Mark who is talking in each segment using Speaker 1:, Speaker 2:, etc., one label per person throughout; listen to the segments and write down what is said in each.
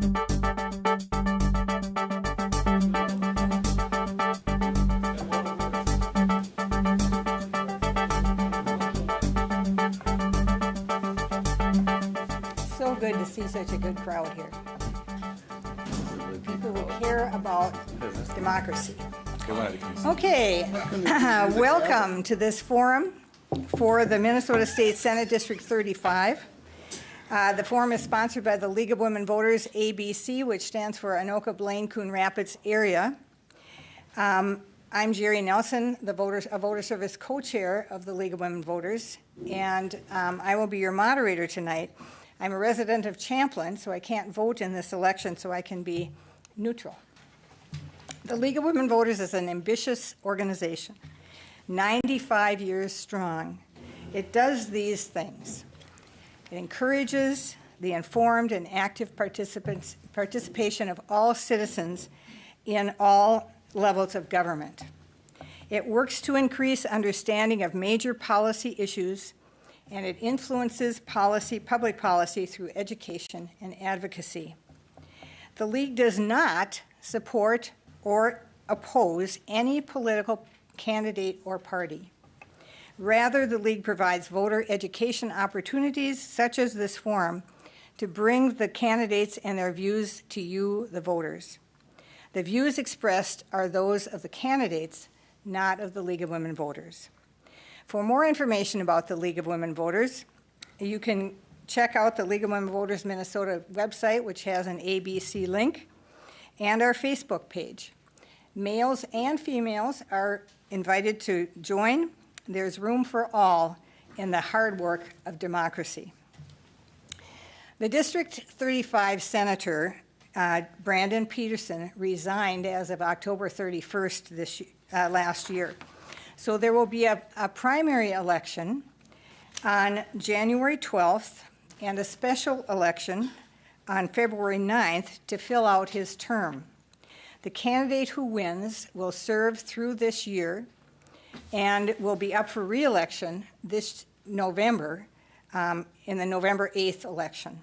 Speaker 1: So good to see such a good crowd here. People who care about democracy. Okay, welcome to this forum for the Minnesota State Senate District 35. The forum is sponsored by the League of Women Voters, ABC, which stands for Anoka, Blaine, Coon Rapids area. I'm Jerry Nelson, a voter service co-chair of the League of Women Voters, and I will be your moderator tonight. I'm a resident of Champlin, so I can't vote in this election, so I can be neutral. The League of Women Voters is an ambitious organization, 95 years strong. It does these things. It encourages the informed and active participation of all citizens in all levels of government. It works to increase understanding of major policy issues, and it influences public policy through education and advocacy. The League does not support or oppose any political candidate or party. Rather, the League provides voter education opportunities, such as this forum, to bring the candidates and their views to you, the voters. The views expressed are those of the candidates, not of the League of Women Voters. For more information about the League of Women Voters, you can check out the League of Women Voters Minnesota website, which has an ABC link, and our Facebook page. Males and females are invited to join. There's room for all in the hard work of democracy. The District 35 Senator, Brandon Peterson, resigned as of October 31st last year. So there will be a primary election on January 12th and a special election on February 9th to fill out his term. The candidate who wins will serve through this year and will be up for re-election this November in the November 8th election.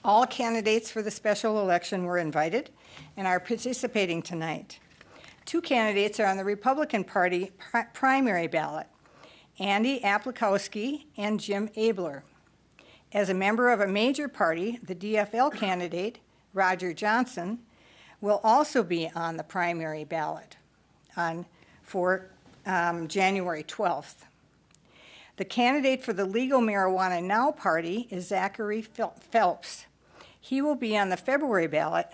Speaker 1: All candidates for the special election were invited and are participating tonight. Two candidates are on the Republican Party primary ballot, Andy Aplikowski and Jim Abeler. As a member of a major party, the DFL candidate, Roger Johnson, will also be on the primary ballot for January 12th. The candidate for the Legal Marijuana Now party is Zachary Phelps. He will be on the February ballot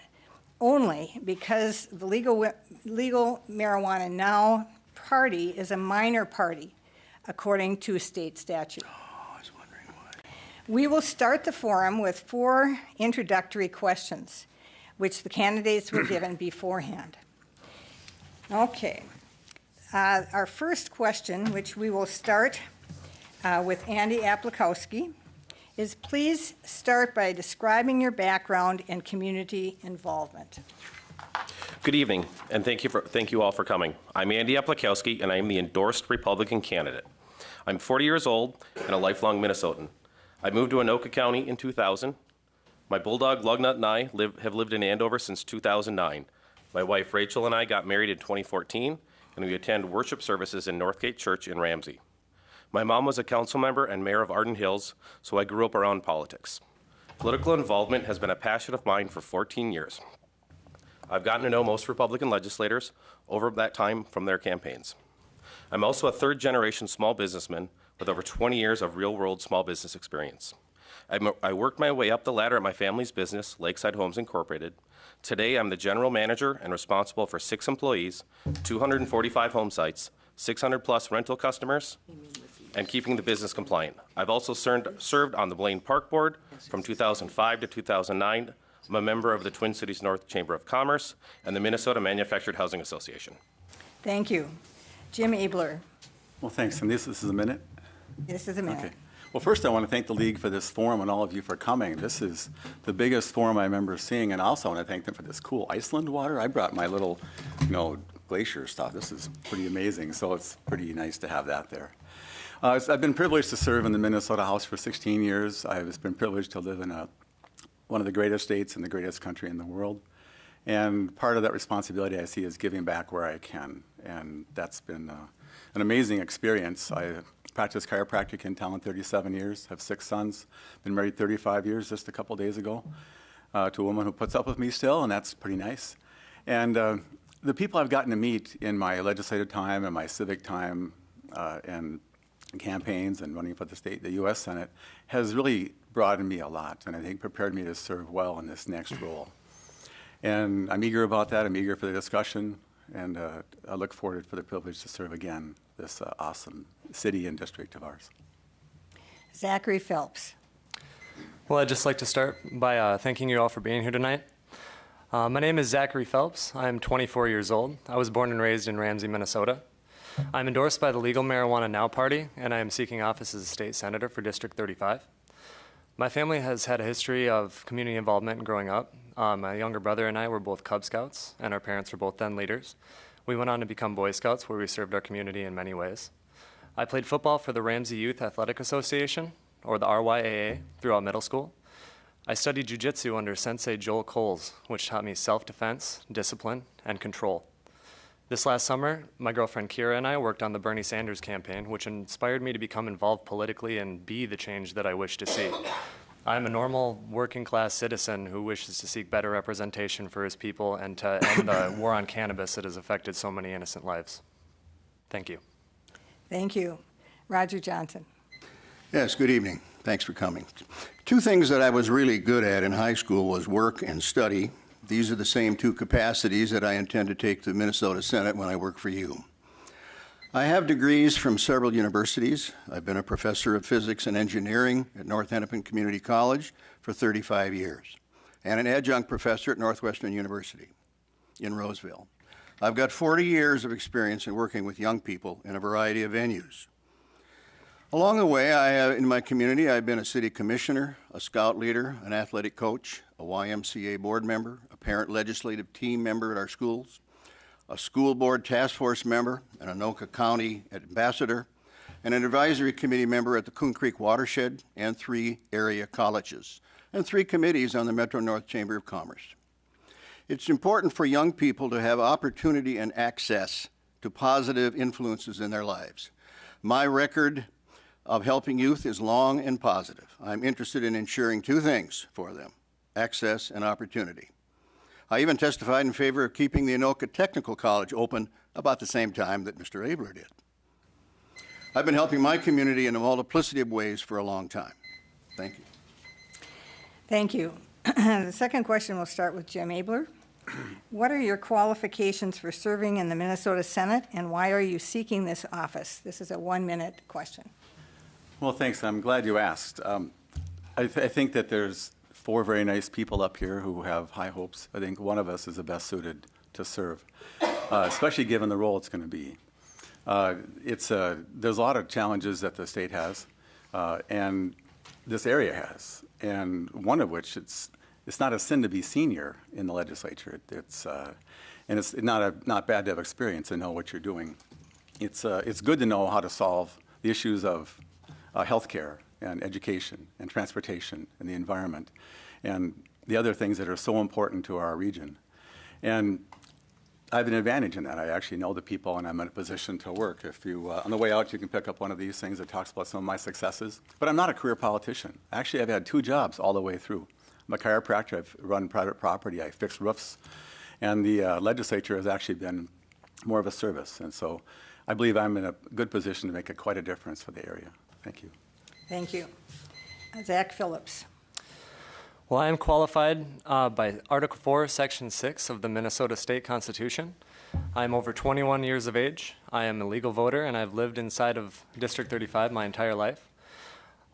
Speaker 1: only because the Legal Marijuana Now party is a minor party, according to state statute.
Speaker 2: Oh, I was wondering why.
Speaker 1: We will start the forum with 4 introductory questions, which the candidates were given beforehand. Okay. Our first question, which we will start with Andy Aplikowski, is please start by describing your background and community involvement.
Speaker 3: Good evening, and thank you all for coming. I'm Andy Aplikowski, and I am the endorsed Republican candidate. I'm 40 years old and a lifelong Minnesotan. I moved to Anoka County in 2000. My bulldog Lugnut and I have lived in Andover since 2009. My wife Rachel and I got married in 2014, and we attend worship services in Northgate Church in Ramsey. My mom was a council member and mayor of Arden Hills, so I grew up around politics. Political involvement has been a passion of mine for 14 years. I've gotten to know most Republican legislators over that time from their campaigns. I'm also a third-generation small businessman with over 20 years of real-world small business experience. I worked my way up the ladder at my family's business, Lakeside Homes Incorporated. Today, I'm the general manager and responsible for 6 employees, 245 home sites, 600-plus rental customers, and keeping the business compliant. I've also served on the Blaine Park Board from 2005 to 2009. I'm a member of the Twin Cities North Chamber of Commerce and the Minnesota Manufactured Housing Association.
Speaker 1: Thank you. Jim Abeler.
Speaker 2: Well, thanks. And this is a minute?
Speaker 1: This is a minute.
Speaker 2: Okay. Well, first I want to thank the League for this forum and all of you for coming. This is the biggest forum I remember seeing, and I also want to thank them for this cool Iceland water. I brought my little, glacier stuff. This is pretty amazing, so it's pretty nice to have that there. I've been privileged to serve in the Minnesota House for 16 years. I've been privileged to live in a one of the greatest states and the greatest country in the world. And part of that responsibility I see is giving back where I can. And that's been an amazing experience. I practiced chiropractic in town 37 years, have 6 sons, been married 35 years just a couple days ago to a woman who puts up with me still, and that's pretty nice. And the people I've gotten to meet in my legislative time and my civic time and campaigns and running for the U.S. Senate has really broadened me a lot, and I think prepared me to serve well in this next role. And I'm eager about that. I'm eager for the discussion, and I look forward for the privilege to serve again this awesome city and district of ours.
Speaker 1: Zachary Phelps.
Speaker 4: Well, I'd just like to start by thanking you all for being here tonight. My name is Zachary Phelps. I'm 24 years old. I was born and raised in Ramsey, Minnesota. I'm endorsed by the Legal Marijuana Now Party, and I am seeking office as a state senator for District 35. My family has had a history of community involvement growing up. My younger brother and I were both Cub Scouts, and our parents were both then leaders. We went on to become Boy Scouts, where we served our community in many ways. I played football for the Ramsey Youth Athletic Association, or the RYAA, throughout middle school. I studied jiu-jitsu under Sensei Joel Coles, which taught me self-defense, discipline, and control. This last summer, my girlfriend Kira and I worked on the Bernie Sanders campaign, which inspired me to become involved politically and be the change that I wish to see. I'm a normal working-class citizen who wishes to seek better representation for his people and to end the war on cannabis that has affected so many innocent lives. Thank you.
Speaker 1: Thank you. Roger Johnson.
Speaker 5: Yes, good evening. Thanks for coming. 2 things that I was really good at in high school was work and study. These are the same 2 capacities that I intend to take to the Minnesota Senate when I work for you. I have degrees from several universities. I've been a professor of physics and engineering at North Hennepin Community College for 35 years, and an adjunct professor at Northwestern University in Roseville. I've got 40 years of experience in working with young people in a variety of venues. Along the way, in my community, I've been a city commissioner, a scout leader, an athletic coach, a YMCA board member, a parent legislative team member at our schools, a school board task force member, an Anoka County ambassador, and an advisory committee member at the Coon Creek Watershed and 3 area colleges, and 3 committees on the Metro North Chamber of Commerce. It's important for young people to have opportunity and access to positive influences in their lives. My record of helping youth is long and positive. I'm interested in ensuring 2 things for them: access and opportunity. I even testified in favor of keeping the Anoka Technical College open about the same time that Mr. Abeler did. I've been helping my community in a multiplicity of ways for a long time. Thank you.
Speaker 1: Thank you. The second question will start with Jim Abeler. What are your qualifications for serving in the Minnesota Senate, and why are you seeking this office? This is a 1-minute question.
Speaker 2: Well, thanks. I'm glad you asked. I think that there's 4 very nice people up here who have high hopes. I think one of us is the best suited to serve, especially given the role it's going to be. There's a lot of challenges that the state has, and this area has, and one of which it's not a sin to be senior in the legislature. And it's not bad to have experience and know what you're doing. It's good to know how to solve the issues of healthcare and education and transportation and the environment and the other things that are so important to our region. And I have an advantage in that. I actually know the people, and I'm in a position to work. If you, on the way out, you can pick up one of these things that talks about some of my successes. But I'm not a career politician. Actually, I've had 2 jobs all the way through. I'm a chiropractor. I've run private property. I fix roofs. And the legislature has actually been more of a service. And so I believe I'm in a good position to make quite a difference for the area. Thank you.
Speaker 1: Thank you. Zach Phillips.
Speaker 4: Well, I am qualified by Article 4, Section 6 of the Minnesota State Constitution. I am over 21 years of age. I am a legal voter, and I've lived inside of District 35 my entire life.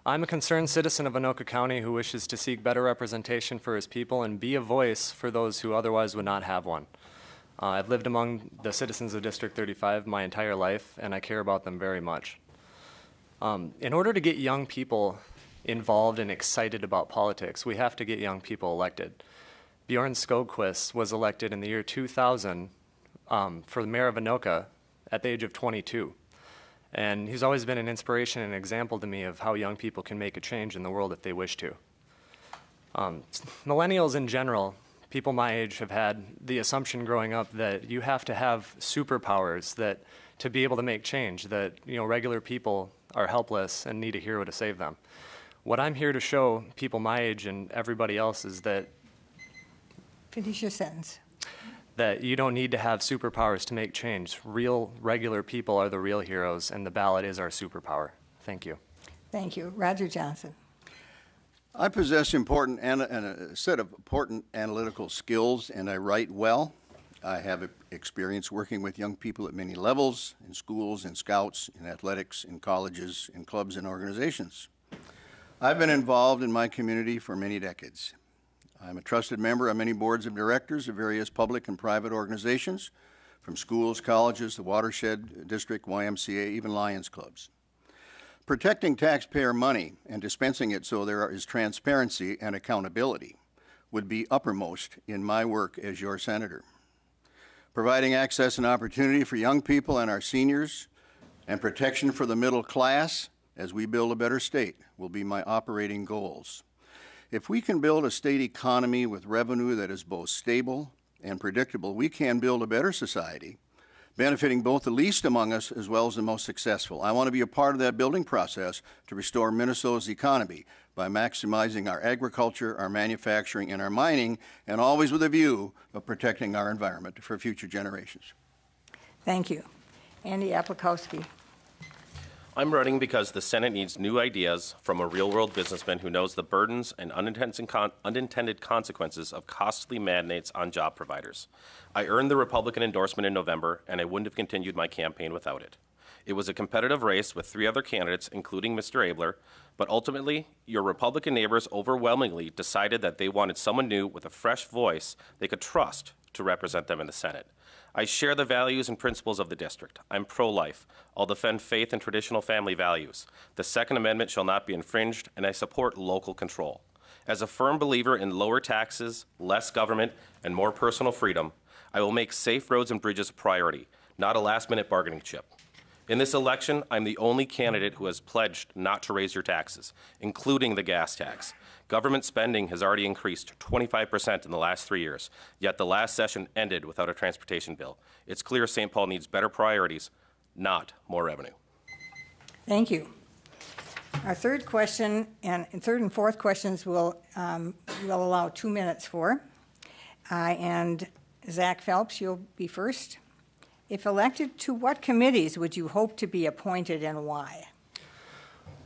Speaker 4: I'm a concerned citizen of Anoka County who wishes to seek better representation for his people and be a voice for those who otherwise would not have one. I've lived among the citizens of District 35 my entire life, and I care about them very much. In order to get young people involved and excited about politics, we have to get young people elected. Bjorn Skodquist was elected in the year 2000 for the mayor of Anoka at the age of 22. And he's always been an inspiration and an example to me of how young people can make a change in the world if they wish to. Millennials in general, people my age, have had the assumption growing up that you have to have superpowers that to be able to make change, that regular people are helpless and need a hero to save them. What I'm here to show people my age and everybody else is that
Speaker 1: Finish your sentence.
Speaker 4: that you don't need to have superpowers to make change. Real, regular people are the real heroes, and the ballot is our superpower. Thank you.
Speaker 1: Thank you. Roger Johnson.
Speaker 5: I possess a set of important analytical skills, and I write well. I have experience working with young people at many levels, in schools, in scouts, in athletics, in colleges, in clubs and organizations. I've been involved in my community for many decades. I'm a trusted member of many boards of directors of various public and private organizations, from schools, colleges, the Watershed District, YMCA, even Lions clubs. Protecting taxpayer money and dispensing it so there is transparency and accountability would be uppermost in my work as your senator. Providing access and opportunity for young people and our seniors, and protection for the middle class as we build a better state will be my operating goals. If we can build a state economy with revenue that is both stable and predictable, we can build a better society, benefiting both the least among us as well as the most successful. I want to be a part of that building process to restore Minnesota's economy by maximizing our agriculture, our manufacturing, and our mining, and always with a view of protecting our environment for future generations.
Speaker 1: Thank you. Andy Aplikowski.
Speaker 3: I'm running because the Senate needs new ideas from a real-world businessman who knows the burdens and unintended consequences of costly mandates on job providers. I earned the Republican endorsement in November, and I wouldn't have continued my campaign without it. It was a competitive race with 3 other candidates, including Mr. Abeler, but ultimately, your Republican neighbors overwhelmingly decided that they wanted someone new with a fresh voice they could trust to represent them in the Senate. I share the values and principles of the district. I'm pro-life. I'll defend faith and traditional family values. The Second Amendment shall not be infringed, and I support local control. As a firm believer in lower taxes, less government, and more personal freedom, I will make safe roads and bridges a priority, not a last-minute bargaining chip. In this election, I'm the only candidate who has pledged not to raise your taxes, including the gas tax. Government spending has already increased 25% in the last 3 years, yet the last session ended without a transportation bill. It's clear St. Paul needs better priorities, not more revenue.
Speaker 1: Thank you. Our third question and third and fourth questions we'll allow 2 minutes for. And Zach Phelps, you'll be first. If elected, to what committees would you hope to be appointed and why?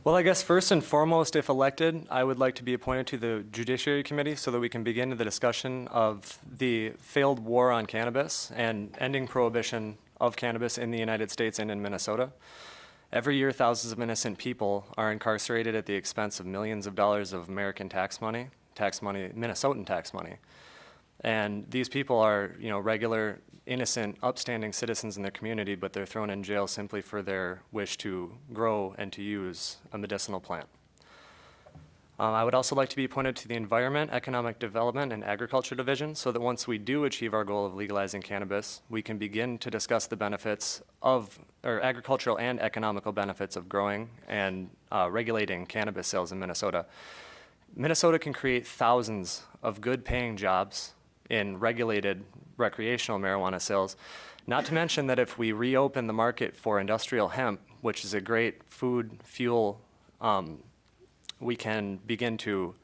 Speaker 4: Well, I guess first and foremost, if elected, I would like to be appointed to the Judiciary Committee so that we can begin the discussion of the failed war on cannabis and ending prohibition of cannabis in the United States and in Minnesota. Every year, thousands of innocent people are incarcerated at the expense of millions of dollars of American tax money, Minnesotan tax money. And these people are, regular, innocent, upstanding citizens in their community, but they're thrown in jail simply for their wish to grow and to use a medicinal plant. I would also like to be appointed to the Environment, Economic Development, and Agriculture Division so that once we do achieve our goal of legalizing cannabis, we can begin to discuss the benefits of, or agricultural and economical benefits of growing and regulating cannabis sales in Minnesota. Minnesota can create thousands of good-paying jobs in regulated recreational marijuana sales, not to mention that if we reopen the market for industrial hemp, which is a great food, fuel, we can begin to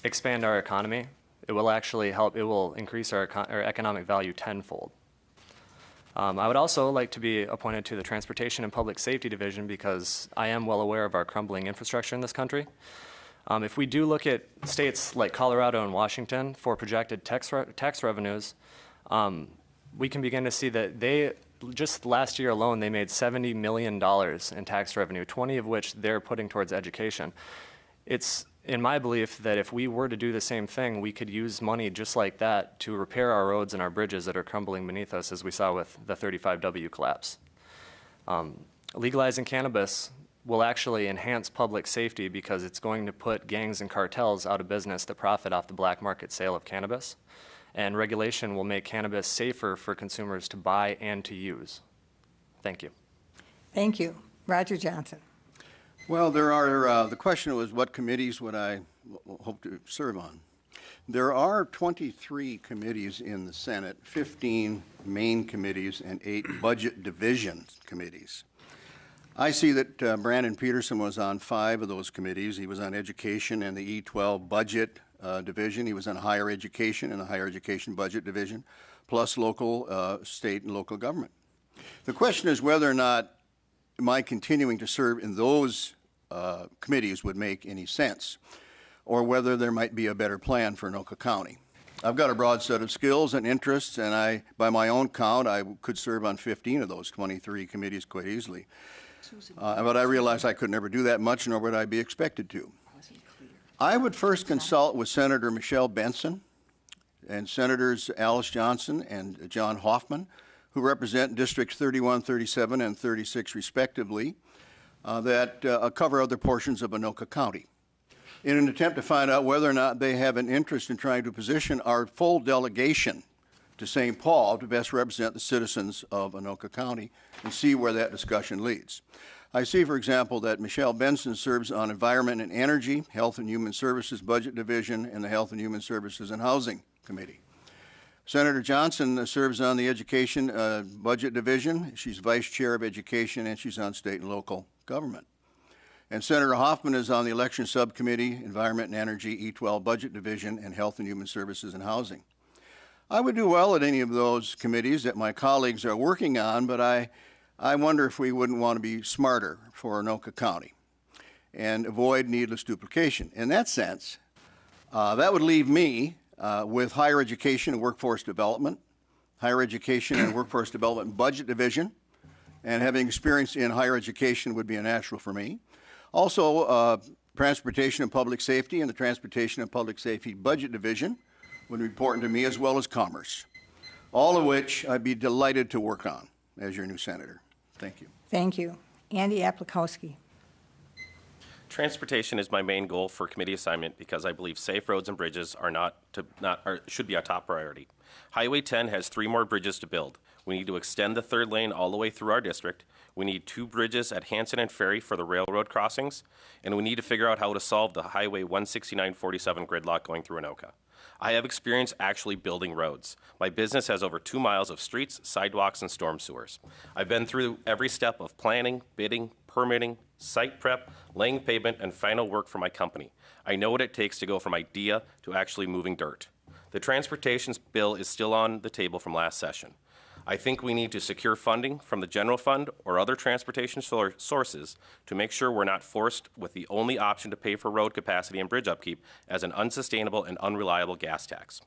Speaker 4: expand our economy. It will actually help, it will increase our economic value tenfold. I would also like to be appointed to the Transportation and Public Safety Division because I am well aware of our crumbling infrastructure in this country. If we do look at states like Colorado and Washington for projected tax revenues, we can begin to see that just last year alone, they made $70 million in tax revenue, 20 of which they're putting towards education. It's in my belief that if we were to do the same thing, we could use money just like that to repair our roads and our bridges that are crumbling beneath us, as we saw with the 35W collapse. Legalizing cannabis will actually enhance public safety because it's going to put gangs and cartels out of business that profit off the black market sale of cannabis. And regulation will make cannabis safer for consumers to buy and to use. Thank you.
Speaker 1: Thank you. Roger Johnson.
Speaker 5: Well, the question was what committees would I hope to serve on? There are 23 committees in the Senate, 15 main committees, and 8 budget division committees. I see that Brandon Peterson was on 5 of those committees. He was on education and the E12 budget division. He was on higher education and the higher education budget division, plus local, state, and local government. The question is whether or not my continuing to serve in those committees would make any sense, or whether there might be a better plan for Anoka County. I've got a broad set of skills and interests, and by my own count, I could serve on 15 of those 23 committees quite easily. But I realize I could never do that much, nor would I be expected to. I would first consult with Senator Michelle Benson and Senators Alice Johnson and John Hoffman, who represent Districts 31, 37, and 36 respectively, that cover other portions of Anoka County, in an attempt to find out whether or not they have an interest in trying to position our full delegation to St. Paul to best represent the citizens of Anoka County and see where that discussion leads. I see, for example, that Michelle Benson serves on Environment and Energy, Health and Human Services Budget Division, and the Health and Human Services and Housing Committee. Senator Johnson serves on the Education Budget Division. She's Vice Chair of Education, and she's on State and Local Government. And Senator Hoffman is on the Election Subcommittee, Environment and Energy, E12 Budget Division, and Health and Human Services and Housing. I would do well at any of those committees that my colleagues are working on, but I wonder if we wouldn't want to be smarter for Anoka County and avoid needless duplication. In that sense, that would leave me with higher education and workforce development, higher education and workforce development budget division, and having experience in higher education would be a natural for me. Also, transportation and public safety and the transportation and public safety budget division would be important to me, as well as commerce, all of which I'd be delighted to work on as your new senator. Thank you.
Speaker 1: Thank you. Andy Aplikowski.
Speaker 3: Transportation is my main goal for committee assignment because I believe safe roads and bridges should be a top priority. Highway 10 has 3 more bridges to build. We need to extend the 3rd lane all the way through our district. We need 2 bridges at Hanson and Ferry for the railroad crossings, and we need to figure out how to solve the Highway 16947 gridlock going through Anoka. I have experience actually building roads. My business has over 2 miles of streets, sidewalks, and storm sewers. I've been through every step of planning, bidding, permitting, site prep, laying pavement, and final work for my company. I know what it takes to go from idea to actually moving dirt. The transportation bill is still on the table from last session. I think we need to secure funding from the general fund or other transportation sources to make sure we're not forced with the only option to pay for road capacity and bridge upkeep as an unsustainable and unreliable gas tax.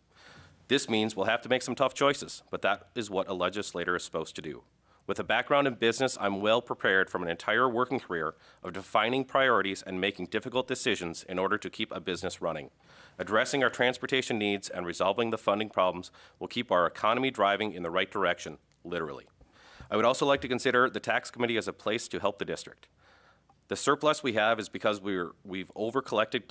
Speaker 3: This means we'll have to make some tough choices, but that is what a legislator is supposed to do. With a background in business, I'm well prepared from an entire working career of defining priorities and making difficult decisions in order to keep a business running. Addressing our transportation needs and resolving the funding problems will keep our economy driving in the right direction, literally. I would also like to consider the tax committee as a place to help the district. The surplus we have is because we've overcollected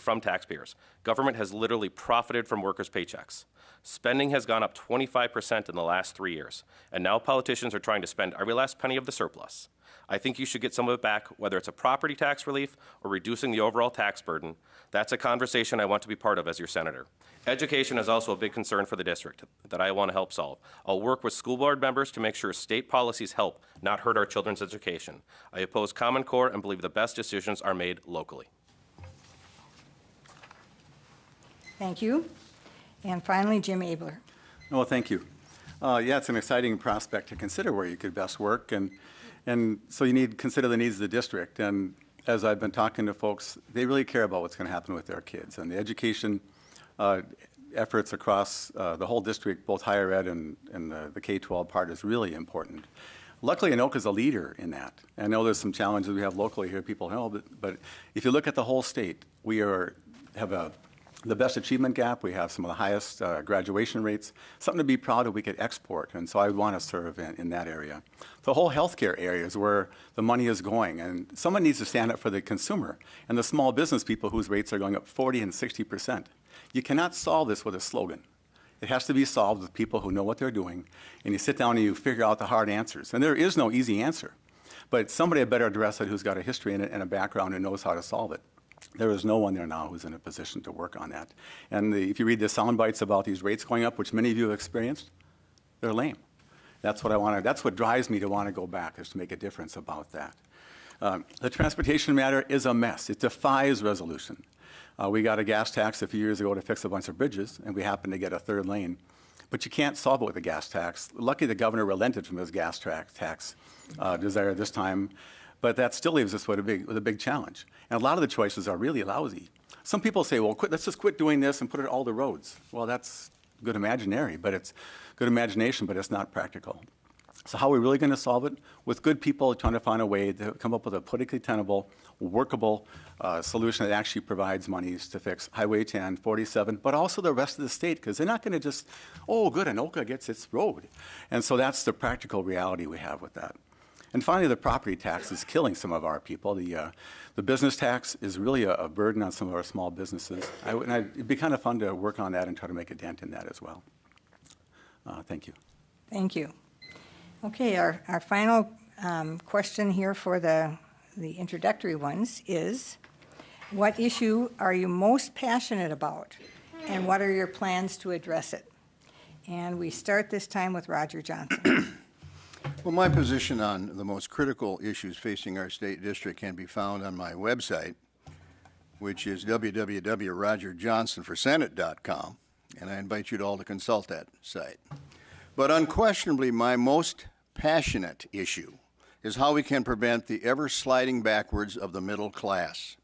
Speaker 3: from taxpayers. Government has literally profited from workers' paychecks. Spending has gone up 25% in the last 3 years, and now politicians are trying to spend every last penny of the surplus. I think you should get some of it back, whether it's a property tax relief or reducing the overall tax burden. That's a conversation I want to be part of as your senator. Education is also a big concern for the district that I want to help solve. I'll work with school board members to make sure state policies help, not hurt our children's education. I oppose Common Core and believe the best decisions are made locally.
Speaker 1: Thank you. And finally, Jim Abeler.
Speaker 2: Well, thank you. Yeah, it's an exciting prospect to consider where you could best work, and so you need to consider the needs of the district. And as I've been talking to folks, they really care about what's going to happen with their kids. And the education efforts across the whole district, both higher ed and the K-12 part, is really important. Luckily, Anoka is a leader in that. I know there's some challenges we have locally here, people know, but if you look at the whole state, we have the best achievement gap. We have some of the highest graduation rates, something to be proud of we could export, and so I want to serve in that area. The whole healthcare area is where the money is going, and someone needs to stand up for the consumer and the small business people whose rates are going up 40 and 60%. You cannot solve this with a slogan. It has to be solved with people who know what they're doing, and you sit down and you figure out the hard answers. And there is no easy answer. But somebody had better address it who's got a history in it and a background and knows how to solve it. There is no one there now who's in a position to work on that. And if you read the sound bites about these rates going up, which many of you have experienced, they're lame. That's what drives me to want to go back, is to make a difference about that. The transportation matter is a mess. It defies resolution. We got a gas tax a few years ago to fix a bunch of bridges, and we happened to get a third lane. But you can't solve it with a gas tax. Luckily, the governor relented from his gas tax desire this time, but that still leaves us with a big challenge. And a lot of the choices are really lousy. Some people say, well, let's just quit doing this and put it all the roads. Well, that's good imagination, but it's not practical. So how are we really going to solve it? With good people trying to find a way to come up with a politically tenable, workable solution that actually provides monies to fix Highway 10, 47, but also the rest of the state, because they're not going to just, oh, good, Anoka gets its road. And so that's the practical reality we have with that. And finally, the property tax is killing some of our people. The business tax is really a burden on some of our small businesses. It'd be kind of fun to work on that and try to make a dent in that as well. Thank you.
Speaker 1: Thank you. Okay, our final question here for the introductory ones is, what issue are you most passionate about, and what are your plans to address it? And we start this time with Roger Johnson.
Speaker 5: Well, my position on the most critical issues facing our state district can be found on my website, which is www.rogerjohnsonforsenate.com, and I invite you all to consult that site. But unquestionably, my most passionate issue is how we can prevent the ever-sliding backwards of the middle class.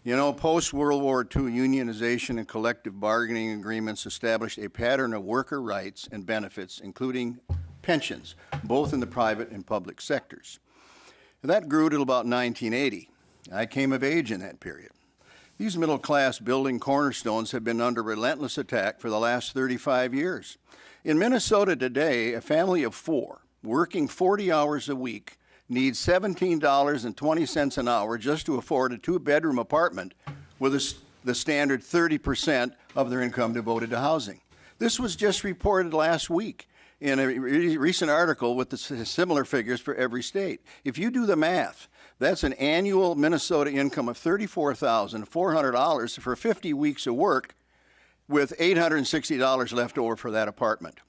Speaker 5: You know, post-World War II unionization and collective bargaining agreements established a pattern of worker rights and benefits, including pensions, both in the private and public sectors. That grew till about 1980. I came of age in that period. These middle-class building cornerstones have been under relentless attack for the last 35 years. In Minnesota today, a family of 4 working 40 hours a week needs $17.20 an hour just to afford a 2-bedroom apartment with the standard 30% of their income devoted to housing. This was just reported last week in a recent article with the similar figures for every state. If you do the math, that's an annual Minnesota income of $34,400 for 50 weeks of work, with $860 left over for that apartment.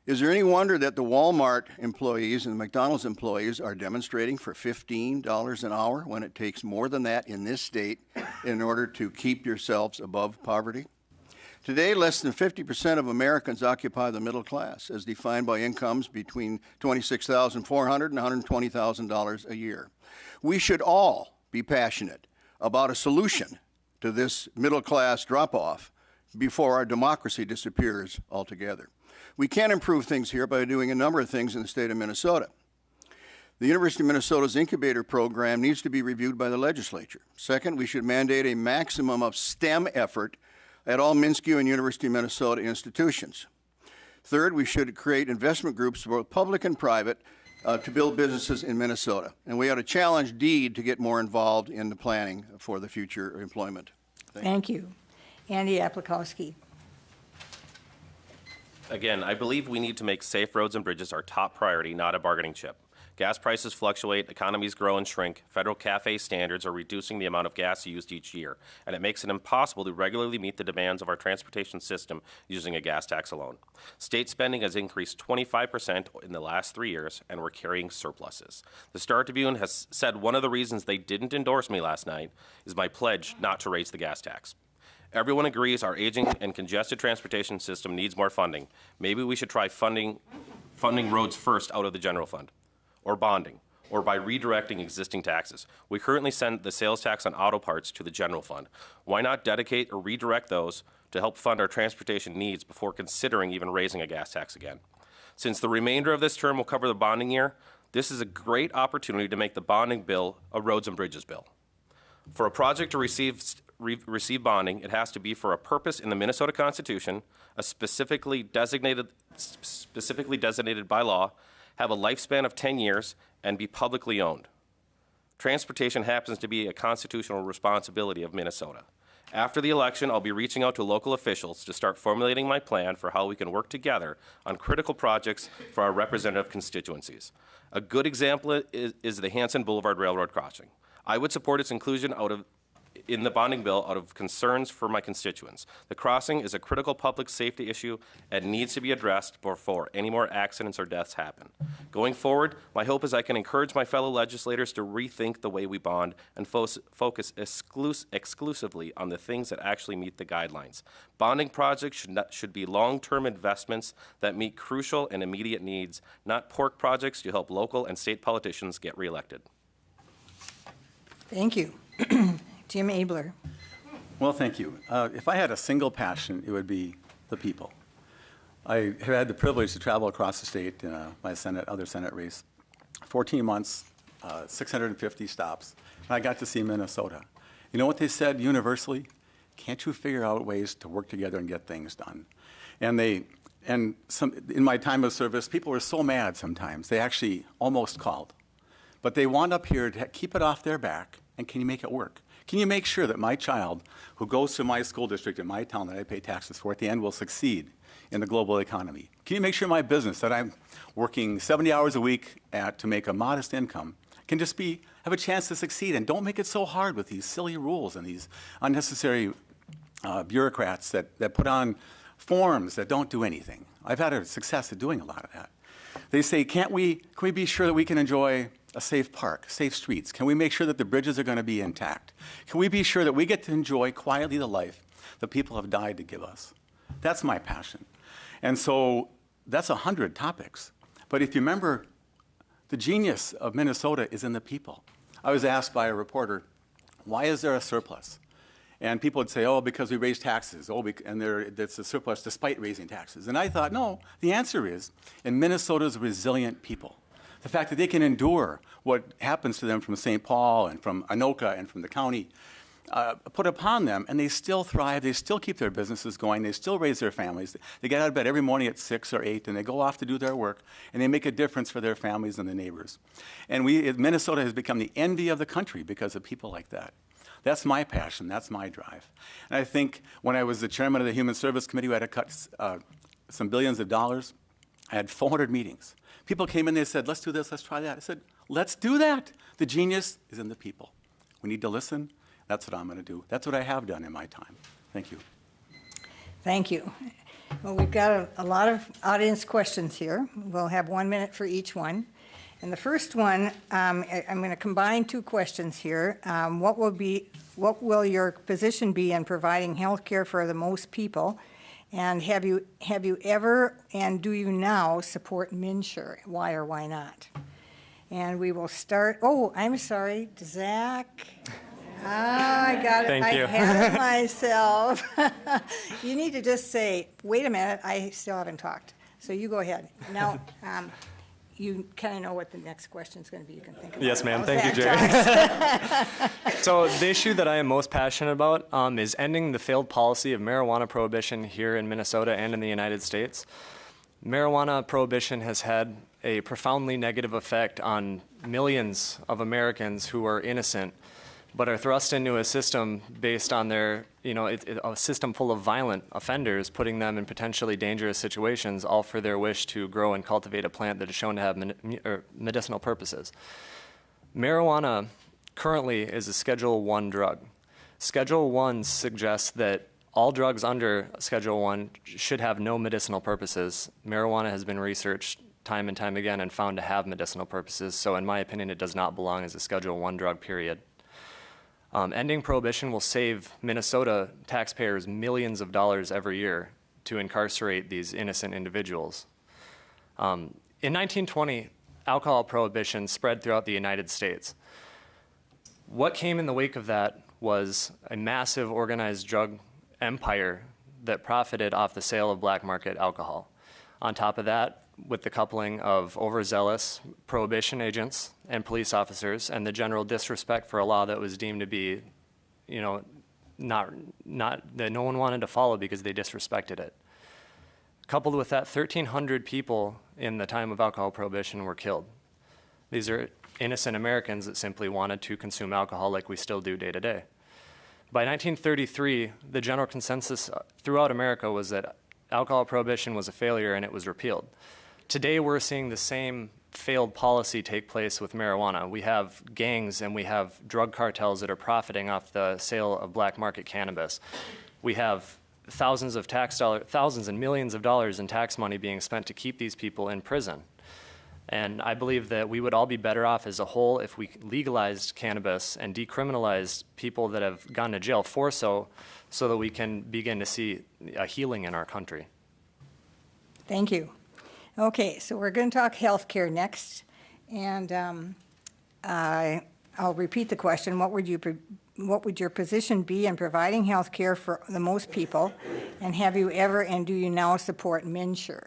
Speaker 5: Is there any wonder that the Walmart employees and the McDonald's employees are demonstrating for $15 an hour when it takes more than that in this state in order to keep yourselves above poverty? Today, less than 50% of Americans occupy the middle class, as defined by incomes between $26,400 and $120,000 a year. We should all be passionate about a solution to this middle class drop-off before our democracy disappears altogether. We can improve things here by doing a number of things in the state of Minnesota. The University of Minnesota's incubator program needs to be reviewed by the legislature. Second, we should mandate a maximum of STEM effort at all MnSCU and University of Minnesota institutions. Third, we should create investment groups, both public and private, to build businesses in Minnesota. And we ought to challenge DEED to get more involved in the planning for the future employment.
Speaker 1: Thank you. Andy Aplikowski.
Speaker 3: Again, I believe we need to make safe roads and bridges our top priority, not a bargaining chip. Gas prices fluctuate, economies grow and shrink, federal CAFE standards are reducing the amount of gas used each year, and it makes it impossible to regularly meet the demands of our transportation system using a gas tax alone. State spending has increased 25% in the last 3 years, and we're carrying surpluses. The Star Tribune has said one of the reasons they didn't endorse me last night is my pledge not to raise the gas tax. Everyone agrees our aging and congested transportation system needs more funding. Maybe we should try funding roads first out of the general fund, or bonding, or by redirecting existing taxes. We currently send the sales tax on auto parts to the general fund. Why not dedicate or redirect those to help fund our transportation needs before considering even raising a gas tax again? Since the remainder of this term will cover the bonding year, this is a great opportunity to make the bonding bill a roads and bridges bill. For a project to receive bonding, it has to be for a purpose in the Minnesota Constitution, a specifically designated by law, have a lifespan of 10 years, and be publicly owned. Transportation happens to be a constitutional responsibility of Minnesota. After the election, I'll be reaching out to local officials to start formulating my plan for how we can work together on critical projects for our representative constituencies. A good example is the Hanson Boulevard Railroad crossing. I would support its inclusion in the bonding bill out of concerns for my constituents. The crossing is a critical public safety issue and needs to be addressed before any more accidents or deaths happen. Going forward, my hope is I can encourage my fellow legislators to rethink the way we bond and focus exclusively on the things that actually meet the guidelines. Bonding projects should be long-term investments that meet crucial and immediate needs, not pork projects to help local and state politicians get reelected.
Speaker 1: Thank you. Jim Abeler.
Speaker 2: Well, thank you. If I had a single passion, it would be the people. I have had the privilege to travel across the state in my other Senate race, 14 months, 650 stops, and I got to see Minnesota. You know what they said universally? Can't you figure out ways to work together and get things done? And in my time of service, people were so mad sometimes, they actually almost called. But they wound up here to keep it off their back, and can you make it work? Can you make sure that my child who goes to my school district in my town that I pay taxes for at the end will succeed in the global economy? Can you make sure my business that I'm working 70 hours a week to make a modest income can just have a chance to succeed? And don't make it so hard with these silly rules and these unnecessary bureaucrats that put on forms that don't do anything. I've had a success at doing a lot of that. They say, can we be sure that we can enjoy a safe park, safe streets? Can we make sure that the bridges are going to be intact? Can we be sure that we get to enjoy quietly the life that people have died to give us? That's my passion. And so that's 100 topics. But if you remember, the genius of Minnesota is in the people. I was asked by a reporter, why is there a surplus? And people would say, oh, because we raise taxes. Oh, and it's a surplus despite raising taxes. And I thought, no, the answer is in Minnesota's resilient people. The fact that they can endure what happens to them from St. Paul and from Anoka and from the county put upon them, and they still thrive, they still keep their businesses going, they still raise their families. They get out of bed every morning at 6 or 8, and they go off to do their work, and they make a difference for their families and the neighbors. And Minnesota has become the envy of the country because of people like that. That's my passion, that's my drive. And I think when I was the chairman of the Human Service Committee, we had to cut some billions of dollars. I had 400 meetings. People came in, they said, let's do this, let's try that. I said, let's do that. The genius is in the people. We need to listen. That's what I'm going to do. That's what I have done in my time. Thank you.
Speaker 1: Thank you. Well, we've got a lot of audience questions here. We'll have 1 minute for each one. And the first one, I'm going to combine two questions here. What will your position be in providing health care for the most people? And have you ever and do you now support MNsure? Why or why not? And we will start. Oh, I'm sorry, Zach. I got it.
Speaker 4: Thank you.
Speaker 1: I had it myself. You need to just say, wait a minute, I still haven't talked. So you go ahead. Now, you kind of know what the next question is going to be. You can think about it.
Speaker 4: Yes, ma'am. Thank you, Jerry. So the issue that I am most passionate about is ending the failed policy of marijuana prohibition here in Minnesota and in the United States. Marijuana prohibition has had a profoundly negative effect on millions of Americans who are innocent, but are thrust into a system based on their, a system full of violent offenders, putting them in potentially dangerous situations, all for their wish to grow and cultivate a plant that is shown to have medicinal purposes. Marijuana currently is a Schedule I drug. Schedule I suggests that all drugs under Schedule I should have no medicinal purposes. Marijuana has been researched time and time again and found to have medicinal purposes, so in my opinion, it does not belong as a Schedule I drug, period. Ending prohibition will save Minnesota taxpayers millions of dollars every year to incarcerate these innocent individuals. In 1920, alcohol prohibition spread throughout the United States. What came in the wake of that was a massive organized drug empire that profited off the sale of black market alcohol. On top of that, with the coupling of overzealous prohibition agents and police officers and the general disrespect for a law that was deemed to be, not that no one wanted to follow because they disrespected it. Coupled with that, 1,300 people in the time of alcohol prohibition were killed. These are innocent Americans that simply wanted to consume alcohol like we still do day to day. By 1933, the general consensus throughout America was that alcohol prohibition was a failure and it was repealed. Today, we're seeing the same failed policy take place with marijuana. We have gangs and we have drug cartels that are profiting off the sale of black market cannabis. We have thousands and millions of dollars in tax money being spent to keep these people in prison. And I believe that we would all be better off as a whole if we legalized cannabis and decriminalized people that have gone to jail for so that we can begin to see a healing in our country.
Speaker 1: Thank you. Okay, so we're going to talk healthcare next, and I'll repeat the question. What would your position be in providing healthcare for the most people, and have you ever and do you now support MNsure?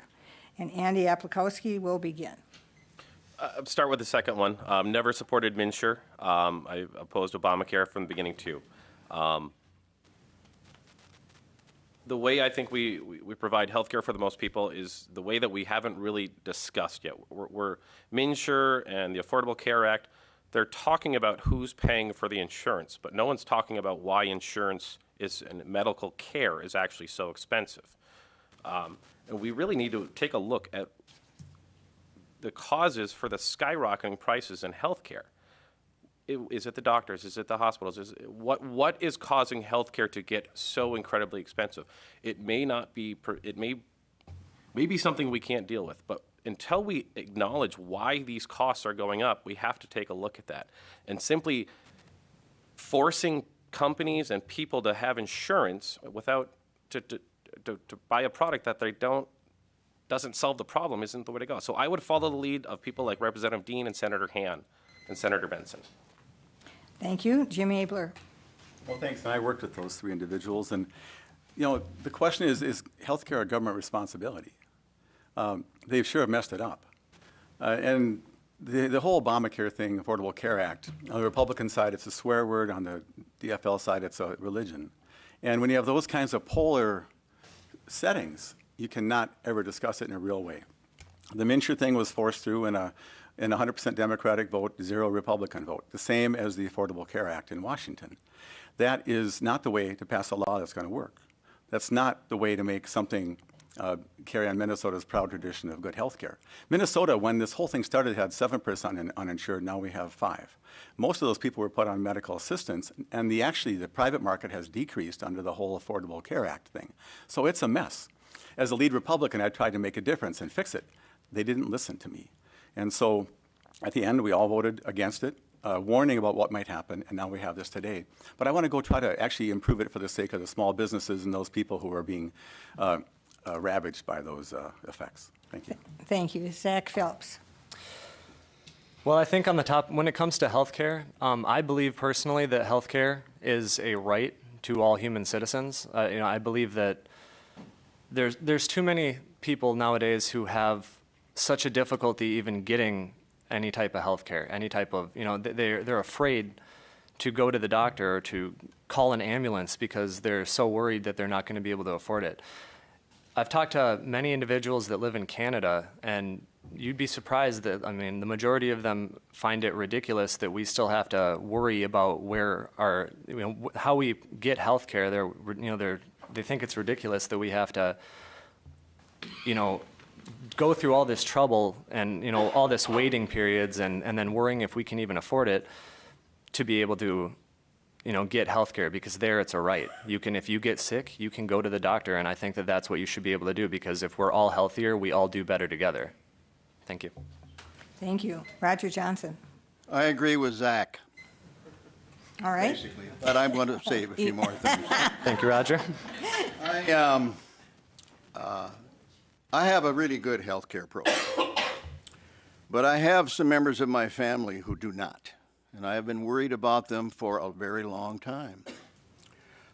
Speaker 1: And Andy Aplikowski will begin.
Speaker 3: Start with the second one. Never supported MNsure. I opposed Obamacare from the beginning too. The way I think we provide health care for the most people is the way that we haven't really discussed yet. We're MNsure and the Affordable Care Act, they're talking about who's paying for the insurance, but no one's talking about why insurance and medical care is actually so expensive. And we really need to take a look at the causes for the skyrocketing prices in health care. Is it the doctors? Is it the hospitals? What is causing healthcare to get so incredibly expensive? It may not be. It may be something we can't deal with. But until we acknowledge why these costs are going up, we have to take a look at that. And simply forcing companies and people to have insurance without to buy a product that they doesn't solve the problem isn't the way to go. So I would follow the lead of people like Representative Dean and Senator Han and Senator Benson.
Speaker 1: Thank you. Jim Abeler.
Speaker 2: Well, thanks. And I worked with those three individuals. And, you know, the question is healthcare a government responsibility? They sure have messed it up. And the whole Obamacare thing, Affordable Care Act, on the Republican side, it's a swear word. On the DFL side, it's a religion. And when you have those kinds of polar settings, you cannot ever discuss it in a real way. The MNsure thing was forced through in a 100% Democratic vote, 0 Republican vote, the same as the Affordable Care Act in Washington. That is not the way to pass a law that's going to work. That's not the way to make something carry on Minnesota's proud tradition of good health care. Minnesota, when this whole thing started, had 7% uninsured. Now we have 5%. Most of those people were put on medical assistance, and the private market has decreased under the whole Affordable Care Act thing. So it's a mess. As a lead Republican, I tried to make a difference and fix it. They didn't listen to me. And so at the end, we all voted against it, warning about what might happen, and now we have this today. But I want to go try to actually improve it for the sake of the small businesses and those people who are being ravaged by those effects. Thank you.
Speaker 1: Thank you. Zach Phelps.
Speaker 4: Well, I think on the top, when it comes to healthcare, I believe personally that healthcare is a right to all human citizens. I believe that there's too many people nowadays who have such a difficulty even getting any type of health care, any type of, they're afraid to go to the doctor or to call an ambulance because they're so worried that they're not going to be able to afford it. I've talked to many individuals that live in Canada, and you'd be surprised that, the majority of them find it ridiculous that we still have to worry about how we get health care. They think it's ridiculous that we have to, go through all this trouble and all this waiting periods and then worrying if we can even afford it to be able to get health care, because there it's a right. If you get sick, you can go to the doctor, and I think that that's what you should be able to do, because if we're all healthier, we all do better together. Thank you.
Speaker 1: Thank you. Roger Johnson.
Speaker 5: I agree with Zach,
Speaker 1: All right.
Speaker 5: basically, but I'm going to say a few more things.
Speaker 4: Thank you, Roger.
Speaker 5: I have a really good health care program, but I have some members of my family who do not, and I have been worried about them for a very long time.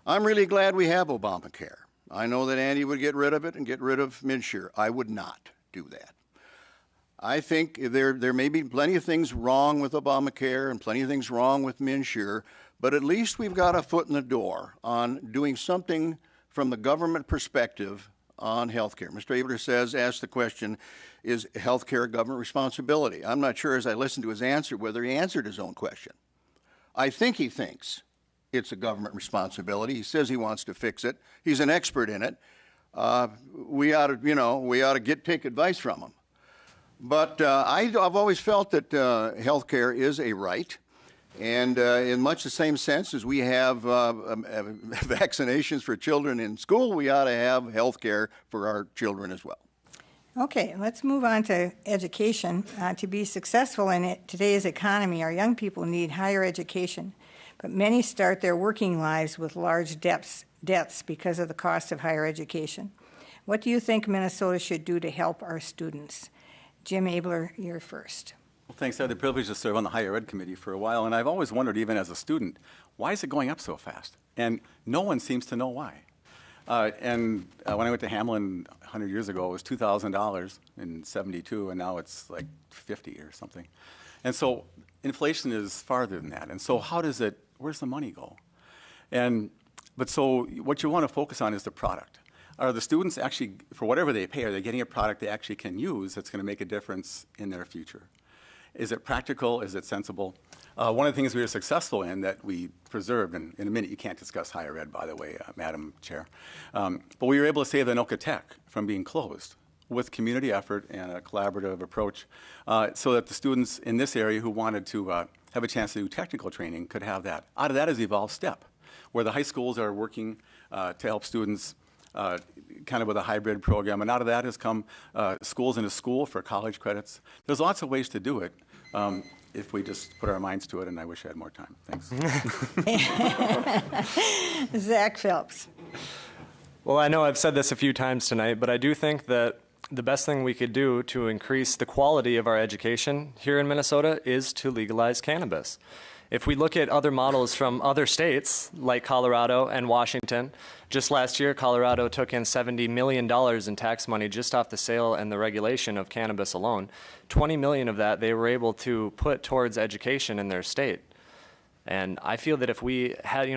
Speaker 5: I'm really glad we have Obamacare. I know that Andy would get rid of it and get rid of MNsure. I would not do that. I think there may be plenty of things wrong with Obamacare and plenty of things wrong with MNsure, but at least we've got a foot in the door on doing something from the government perspective on health care. Mr. Abeler asked the question, is health care a government responsibility? I'm not sure as I listened to his answer whether he answered his own question. I think he thinks it's a government responsibility. He says he wants to fix it. He's an expert in it. We ought to take advice from him. But I've always felt that health care is a right. And in much the same sense as we have vaccinations for children in school, we ought to have health care for our children as well.
Speaker 1: Okay, let's move on to education. To be successful in today's economy, our young people need higher education, but many start their working lives with large debts because of the cost of higher education. What do you think Minnesota should do to help our students? Jim Abeler, you're first.
Speaker 2: Well, thanks. I had the privilege to serve on the higher ed committee for a while, and I've always wondered, even as a student, why is it going up so fast? And no one seems to know why. When I went to Hamlin 100 years ago, it was $2,000 in '72, and now it's like 50 or something. And so inflation is farther than that. And so where's the money go? So what you want to focus on is the product. Are the students actually, for whatever they pay, are they getting a product they actually can use that's going to make a difference in their future? Is it practical? Is it sensible? One of the things we were successful in that we preserved, and in a minute you can't discuss higher ed, by the way, Madam Chair, but we were able to save the Anoka Tech from being closed with community effort and a collaborative approach so that the students in this area who wanted to have a chance to do technical training could have that. Out of that has evolved STEP, where the high schools are working to help students kind of with a hybrid program, and out of that has come schools in a school for college credits. There's lots of ways to do it if we just put our minds to it, and I wish I had more time. Thanks.
Speaker 1: Zach Phelps.
Speaker 4: Well, I know I've said this a few times tonight, but I do think that the best thing we could do to increase the quality of our education here in Minnesota is to legalize cannabis. If we look at other models from other states, like Colorado and Washington, just last year, Colorado took in $70 million in tax money just off the sale and the regulation of cannabis alone. 20 million of that they were able to put towards education in their state. And I feel that if we had,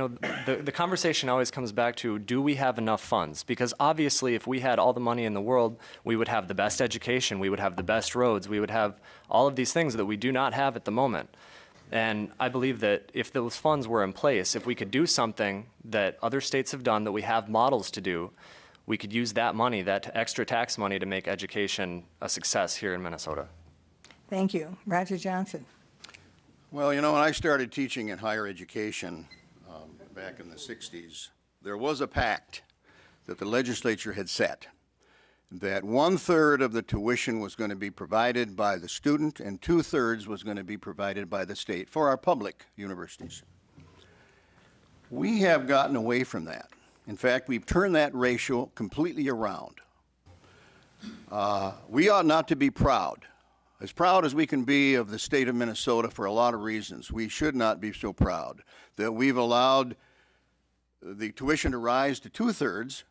Speaker 4: the conversation always comes back to, do we have enough funds? Because obviously if we had all the money in the world, we would have the best education, we would have the best roads, we would have all of these things that we do not have at the moment. And I believe that if those funds were in place, if we could do something that other states have done that we have models to do, we could use that money, that extra tax money, to make education a success here in Minnesota.
Speaker 1: Thank you. Roger Johnson.
Speaker 5: Well, when I started teaching in higher education back in the 60s, there was a pact that the legislature had set that 1/3 of the tuition was going to be provided by the student and 2/3 was going to be provided by the state for our public universities. We have gotten away from that. In fact, we've turned that ratio completely around. We ought not to be proud. As proud as we can be of the state of Minnesota for a lot of reasons, we should not be so proud that we've allowed the tuition to rise to 2/3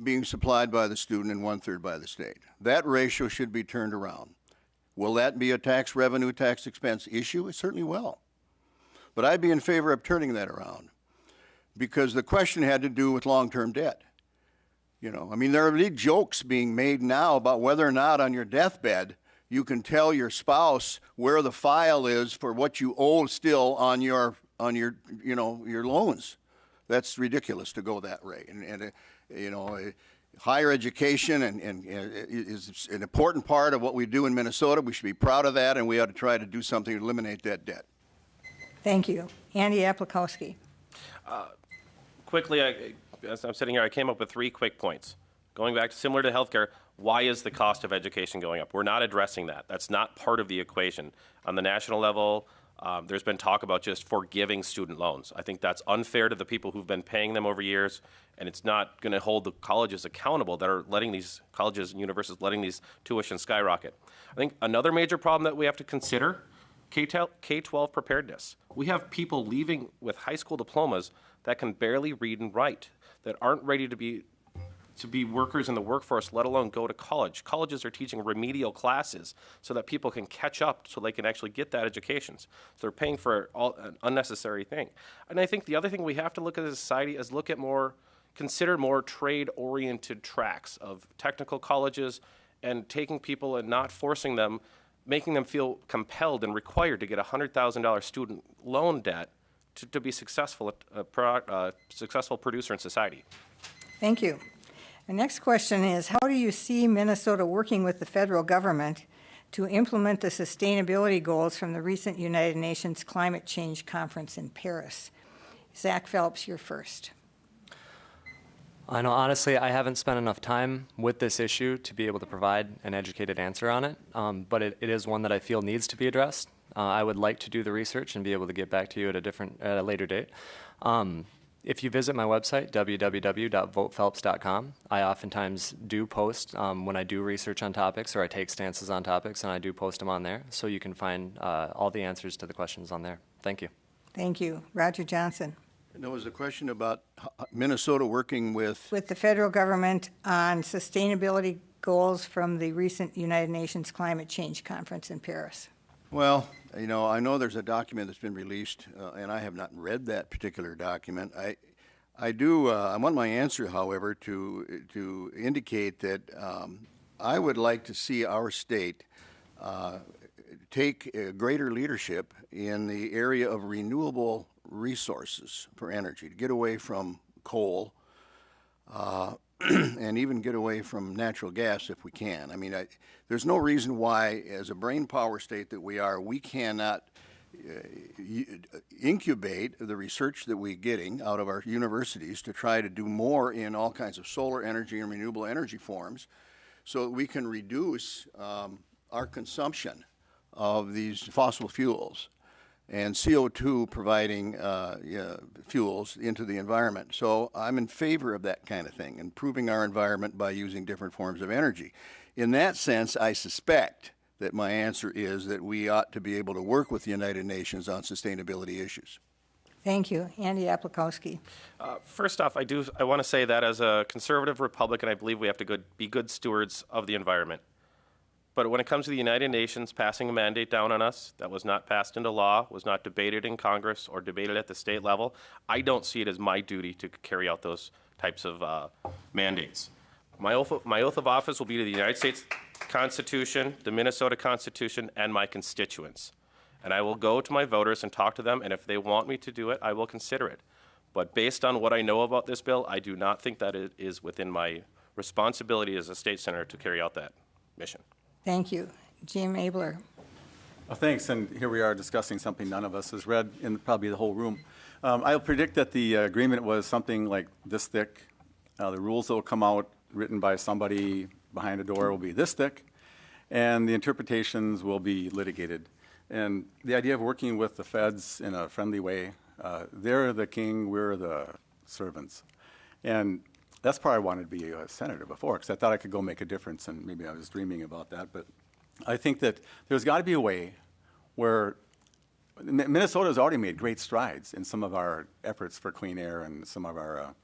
Speaker 5: being supplied by the student and 1/3 by the state. That ratio should be turned around. Will that be a tax revenue, tax expense issue? It certainly will. But I'd be in favor of turning that around because the question had to do with long-term debt. There are big jokes being made now about whether or not on your deathbed you can tell your spouse where the file is for what you owe still on your loans. That's ridiculous to go that way. Higher education is an important part of what we do in Minnesota. We should be proud of that, and we ought to try to do something to eliminate that debt.
Speaker 1: Thank you. Andy Aplikowski.
Speaker 3: Quickly, as I'm sitting here, I came up with 3 quick points. Going back to similar to healthcare, why is the cost of education going up? We're not addressing that. That's not part of the equation. On the national level, there's been talk about just forgiving student loans. I think that's unfair to the people who've been paying them over years, and it's not going to hold the colleges accountable that are letting these colleges and universities letting these tuitions skyrocket. I think another major problem that we have to consider, K-12 preparedness. We have people leaving with high school diplomas that can barely read and write, that aren't ready to be workers in the workforce, let alone go to college. Colleges are teaching remedial classes so that people can catch up so they can actually get that education. So they're paying for an unnecessary thing. And I think the other thing we have to look at as a society is consider more trade-oriented tracks of technical colleges and taking people and not forcing them, making them feel compelled and required to get a $100,000 student loan debt to be successful successful producer in society.
Speaker 1: Thank you. The next question is, how do you see Minnesota working with the federal government to implement the sustainability goals from the recent United Nations Climate Change Conference in Paris? Zach Phelps, you're first.
Speaker 4: I know, honestly, I haven't spent enough time with this issue to be able to provide an educated answer on it, but it is one that I feel needs to be addressed. I would like to do the research and be able to get back to you at a later date. If you visit my website, www.votephelps.com, I oftentimes do post when I do research on topics or I take stances on topics, and I do post them on there, so you can find all the answers to the questions on there. Thank you.
Speaker 1: Thank you. Roger Johnson.
Speaker 5: And there was a question about Minnesota working with,
Speaker 1: With the federal government on sustainability goals from the recent United Nations Climate Change Conference in Paris.
Speaker 5: well, you know, I know there's a document that's been released, and I have not read that particular document. I want my answer, however, to indicate that I would like to see our state take greater leadership in the area of renewable resources for energy, to get away from coal and even get away from natural gas if we can. I mean, there's no reason why, as a brain power state that we are, we cannot incubate the research that we're getting out of our universities to try to do more in all kinds of solar energy and renewable energy forms so that we can reduce our consumption of these fossil fuels and CO2 providing fuels into the environment. So I'm in favor of that kind of thing, improving our environment by using different forms of energy. In that sense, I suspect that my answer is that we ought to be able to work with the United Nations on sustainability issues.
Speaker 1: Thank you. Andy Aplikowski.
Speaker 3: First off, I want to say that as a conservative Republican, I believe we have to be good stewards of the environment. But when it comes to the United Nations passing a mandate down on us that was not passed into law, was not debated in Congress or debated at the state level, I don't see it as my duty to carry out those types of mandates. My oath of office will be to the United States Constitution, the Minnesota Constitution, and my constituents. And I will go to my voters and talk to them, and if they want me to do it, I will consider it. But based on what I know about this bill, I do not think that it is within my responsibility as a state senator to carry out that mission.
Speaker 1: Thank you. Jim Abeler.
Speaker 2: Well, thanks, and here we are discussing something none of us has read in probably the whole room. I'll predict that the agreement was something like this thick. The rules that will come out written by somebody behind a door will be this thick, and the interpretations will be litigated. And the idea of working with the feds in a friendly way, they're the king, we're the servants. And that's probably why I wanted to be a senator before, because I thought I could go make a difference, and maybe I was dreaming about that. But I think that there's got to be a way where Minnesota has already made great strides in some of our efforts for clean air and some of our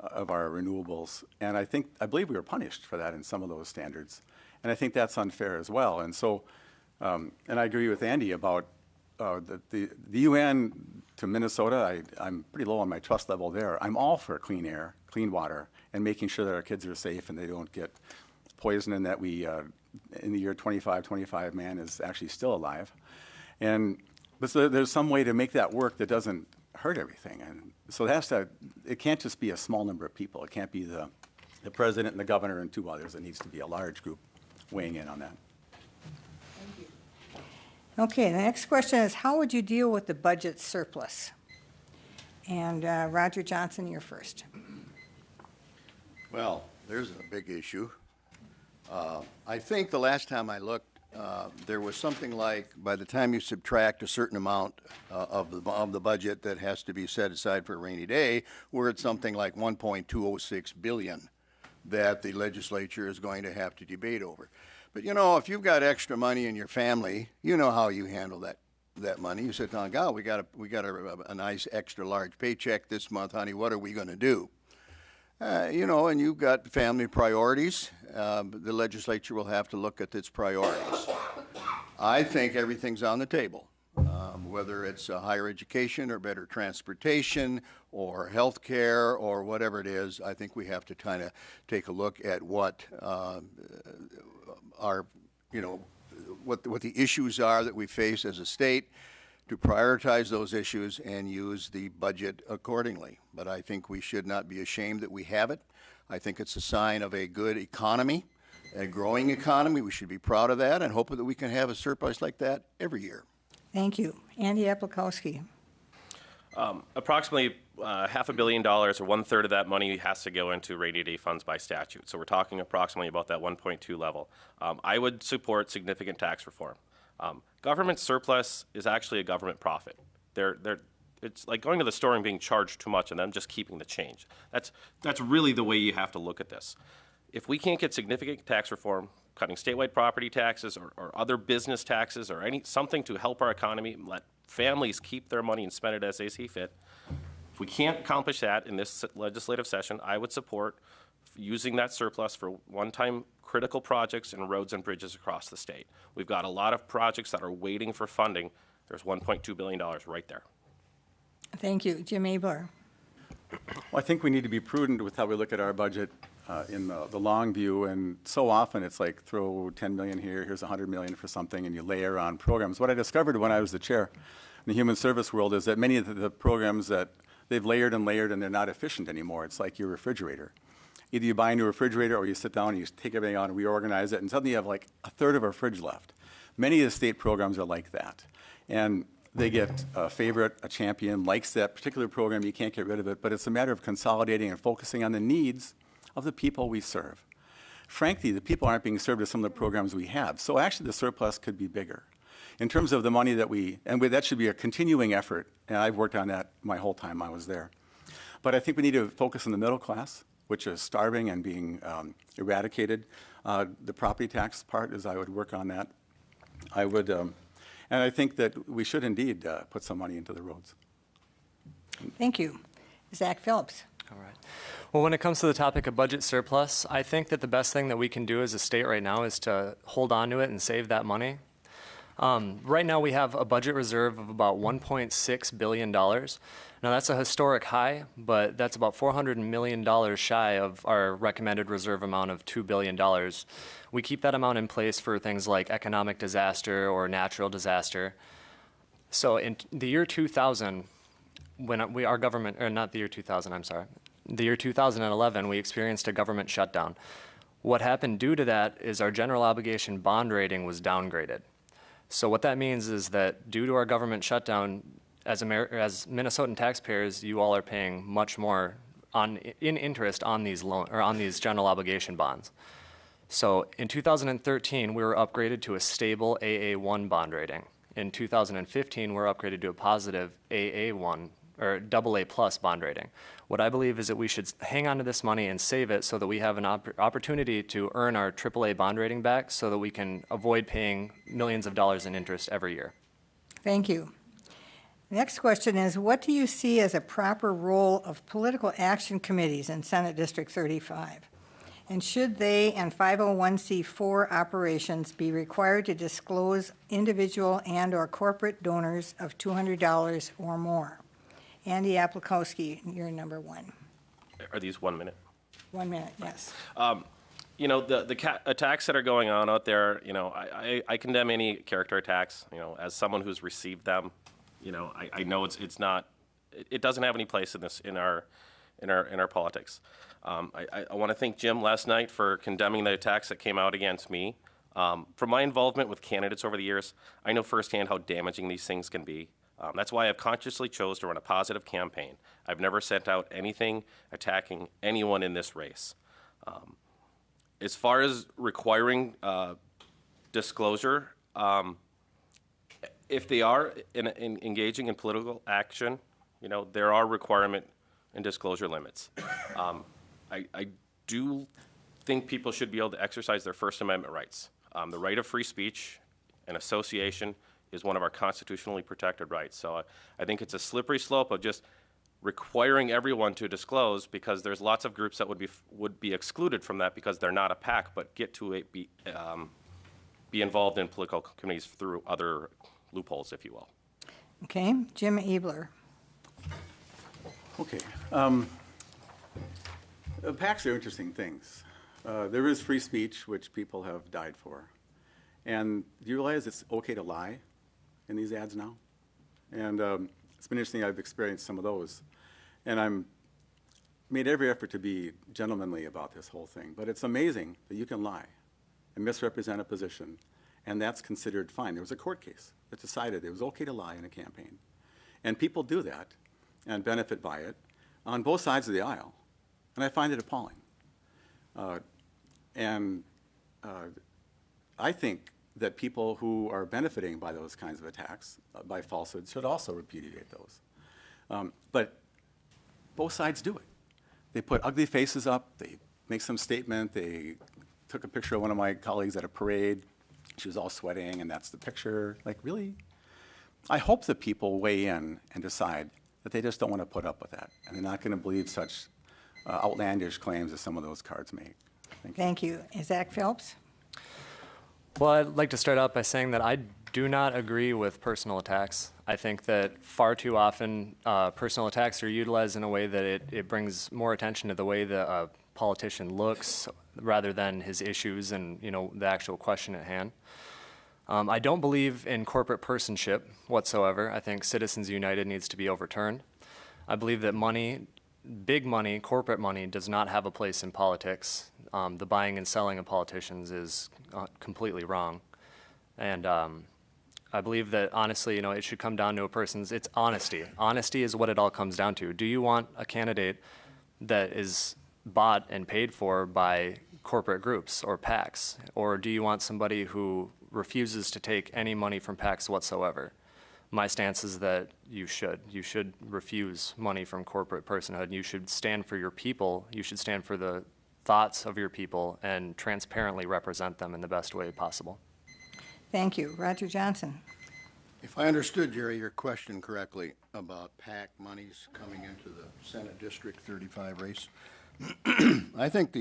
Speaker 2: renewables. And I believe we were punished for that in some of those standards. And I think that's unfair as well. And so, and I agree with Andy about the UN to Minnesota. I'm pretty low on my trust level there. I'm all for clean air, clean water, and making sure that our kids are safe and they don't get poisoned, and that we, in the year 25, man is actually still alive. But so there's some way to make that work that doesn't hurt everything. And so it can't just be a small number of people. It can't be the president and the governor and two others. It needs to be a large group weighing in on that.
Speaker 1: Okay, the next question is, how would you deal with the budget surplus? And Roger Johnson, you're first.
Speaker 5: Well, there's a big issue. I think the last time I looked, there was something like, by the time you subtract a certain amount of the budget that has to be set aside for a rainy day, we're at something like $1.206 billion that the legislature is going to have to debate over. But you know, if you've got extra money in your family, you know how you handle that money. You sit down, God, we got a nice extra large paycheck this month, honey. What are we going to do? You know, and you've got family priorities. The legislature will have to look at its priorities. I think everything's on the table, whether it's higher education or better transportation or health care or whatever it is. I think we have to kind of take a look at what what the issues are that we face as a state, to prioritize those issues and use the budget accordingly. But I think we should not be ashamed that we have it. I think it's a sign of a good economy, a growing economy. We should be proud of that and hope that we can have a surplus like that every year.
Speaker 1: Thank you. Andy Aplikowski.
Speaker 3: Approximately $500 million, or 1/3 of that money, has to go into rainy day funds by statute. So we're talking approximately about that 1.2 level. I would support significant tax reform. Government surplus is actually a government profit. It's like going to the store and being charged too much and then just keeping the change. That's really the way you have to look at this. If we can't get significant tax reform, cutting statewide property taxes or other business taxes or something to help our economy, let families keep their money and spend it as they see fit. If we can't accomplish that in this legislative session, I would support using that surplus for one-time critical projects in roads and bridges across the state. We've got a lot of projects that are waiting for funding. There's $1.2 billion right there.
Speaker 1: Thank you. Jim Abeler.
Speaker 2: Well, I think we need to be prudent with how we look at our budget in the long view, and so often it's like throw 10 million here, here's 100 million for something, and you layer on programs. What I discovered when I was the chair in the human service world is that many of the programs that they've layered and they're not efficient anymore. It's like your refrigerator. Either you buy a new refrigerator or you sit down and you take everything out and reorganize it, and suddenly you have like 1/3 of our fridge left. Many of the state programs are like that. And they get a favorite, a champion, likes that particular program, you can't get rid of it, but it's a matter of consolidating and focusing on the needs of the people we serve. Frankly, the people aren't being served with some of the programs we have, so actually the surplus could be bigger. In terms of the money that that should be a continuing effort, and I've worked on that my whole time I was there. But I think we need to focus on the middle class, which is starving and being eradicated. The property tax part is I would work on that. I would, and I think that we should indeed put some money into the roads.
Speaker 1: Thank you. Zach Phelps.
Speaker 4: All right. Well, when it comes to the topic of budget surplus, I think that the best thing that we can do as a state right now is to hold on to it and save that money. Right now we have a budget reserve of about $1.6 billion. Now that's a historic high, but that's about $400 million shy of our recommended reserve amount of $2 billion. We keep that amount in place for things like economic disaster or natural disaster. So in the year 2000, when our government, or not the year 2000, I'm sorry, the year 2011, we experienced a government shutdown. What happened due to that is our general obligation bond rating was downgraded. So what that means is that due to our government shutdown, as Minnesotan taxpayers, you all are paying much more in interest on these on these general obligation bonds. So in 2013, we were upgraded to a stable AA1 bond rating. In 2015, we're upgraded to a positive AA1 or AA plus bond rating. What I believe is that we should hang on to this money and save it so that we have an opportunity to earn our AAA bond rating back so that we can avoid paying millions of dollars in interest every year.
Speaker 1: Thank you. Next question is, what do you see as a proper role of political action committees in Senate District 35? And should they and 501c4 operations be required to disclose individual and or corporate donors of $200 or more? Andy Aplikowski, you're number one.
Speaker 3: Are these 1 minute?
Speaker 1: 1 minute, yes.
Speaker 3: You know, the attacks that are going on out there, you know, I condemn any character attacks, you know, as someone who's received them. You know, I know it doesn't have any place in our politics. I want to thank Jim last night for condemning the attacks that came out against me. From my involvement with candidates over the years, I know firsthand how damaging these things can be. That's why I've consciously chose to run a positive campaign. I've never sent out anything attacking anyone in this race. As far as requiring disclosure, if they are in engaging in political action, you know, there are requirement and disclosure limits. I do think people should be able to exercise their First Amendment rights. The right of free speech and association is one of our constitutionally protected rights. So I think it's a slippery slope of just requiring everyone to disclose, because there's lots of groups that would be excluded from that because they're not a PAC, but get to be involved in political committees through other loopholes, if you will.
Speaker 1: Okay, Jim Abeler.
Speaker 2: Okay. PACs are interesting things. There is free speech, which people have died for. And do you realize it's okay to lie in these ads now? And it's been interesting. I've experienced some of those. And I'm made every effort to be gentlemanly about this whole thing. But it's amazing that you can lie and misrepresent a position, and that's considered fine. There was a court case that decided it was okay to lie in a campaign. And people do that and benefit by it on both sides of the aisle. And I find it appalling. I think that people who are benefiting by those kinds of attacks, by falsehoods, should also repudiate those. But both sides do it. They put ugly faces up, they make some statement, they took a picture of one of my colleagues at a parade, she was all sweating, and that's the picture. Like, really? I hope that people weigh in and decide that they just don't want to put up with that, and they're not going to believe such outlandish claims as some of those cards make.
Speaker 1: Thank you. Zach Phelps?
Speaker 4: Well, I'd like to start out by saying that I do not agree with personal attacks. I think that far too often personal attacks are utilized in a way that it brings more attention to the way that a politician looks rather than his issues and, you know, the actual question at hand. I don't believe in corporate personship whatsoever. I think Citizens United needs to be overturned. I believe that money, big money, corporate money, does not have a place in politics. The buying and selling of politicians is completely wrong. And I believe that, honestly, you know, it should come down to a person's, it's honesty. Honesty is what it all comes down to. Do you want a candidate that is bought and paid for by corporate groups or PACs? Or do you want somebody who refuses to take any money from PACs whatsoever? My stance is that you should. You should refuse money from corporate personhood. You should stand for your people. You should stand for the thoughts of your people and transparently represent them in the best way possible.
Speaker 1: Thank you. Roger Johnson?
Speaker 5: If I understood, Jerry, your question correctly about PAC monies coming into the Senate District 35 race, I think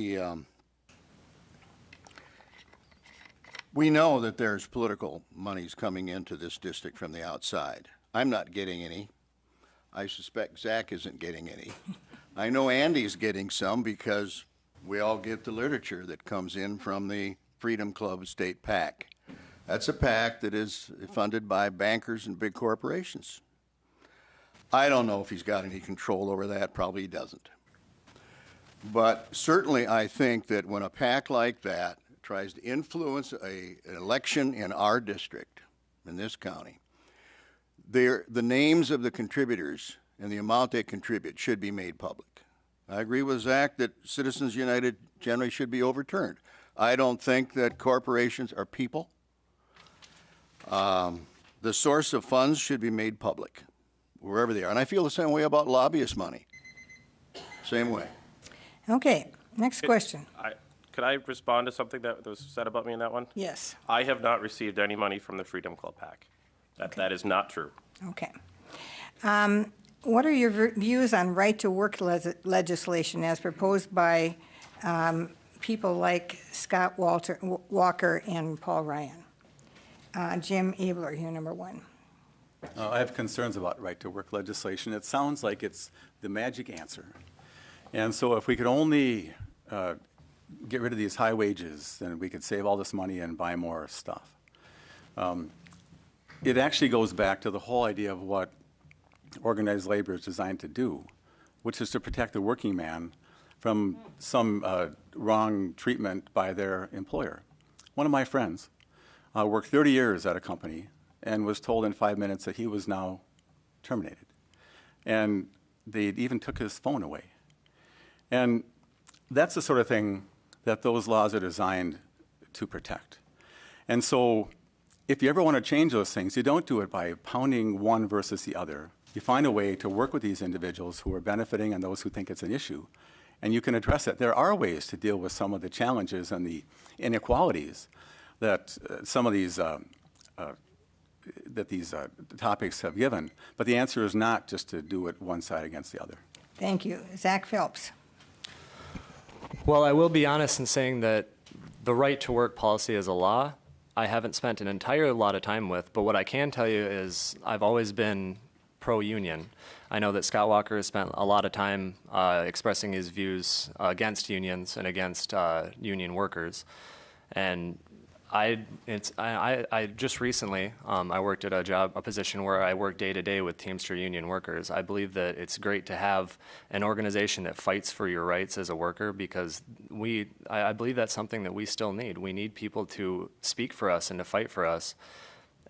Speaker 5: we know that there's political monies coming into this district from the outside. I'm not getting any. I suspect Zach isn't getting any. I know Andy's getting some because we all get the literature that comes in from the Freedom Club State PAC. That's a PAC that is funded by bankers and big corporations. I don't know if he's got any control over that. Probably he doesn't. But certainly I think that when a PAC like that tries to influence an election in our district, in this county, the names of the contributors and the amount they contribute should be made public. I agree with Zach that Citizens United generally should be overturned. I don't think that corporations are people. The source of funds should be made public, wherever they are. And I feel the same way about lobbyist money. Same way.
Speaker 1: Okay, next question.
Speaker 3: Could I respond to something that was said about me in that one?
Speaker 1: Yes.
Speaker 3: I have not received any money from the Freedom Club PAC. That is not true.
Speaker 1: Okay. What are your views on right-to-work legislation as proposed by people like Scott Walker and Paul Ryan? Jim Abeler, here, number one.
Speaker 2: I have concerns about right-to-work legislation. It sounds like it's the magic answer. And so if we could only get rid of these high wages, then we could save all this money and buy more stuff. It actually goes back to the whole idea of what organized labor is designed to do, which is to protect the working man from some wrong treatment by their employer. One of my friends worked 30 years at a company and was told in 5 minutes that he was now terminated. And they even took his phone away. And that's the sort of thing that those laws are designed to protect. And so if you ever want to change those things, you don't do it by pounding one versus the other. You find a way to work with these individuals who are benefiting and those who think it's an issue, and you can address it. There are ways to deal with some of the challenges and the inequalities that some of these topics have given, but the answer is not just to do it one side against the other.
Speaker 1: Thank you. Zach Phelps.
Speaker 4: Well, I will be honest in saying that the right to work policy is a law I haven't spent an entire lot of time with, but what I can tell you is I've always been pro-union. I know that Scott Walker has spent a lot of time expressing his views against unions and against union workers. And I just recently, I worked at a position where I work day to day with Teamster union workers. I believe that it's great to have an organization that fights for your rights as a worker, because I believe that's something that we still need. We need people to speak for us and to fight for us,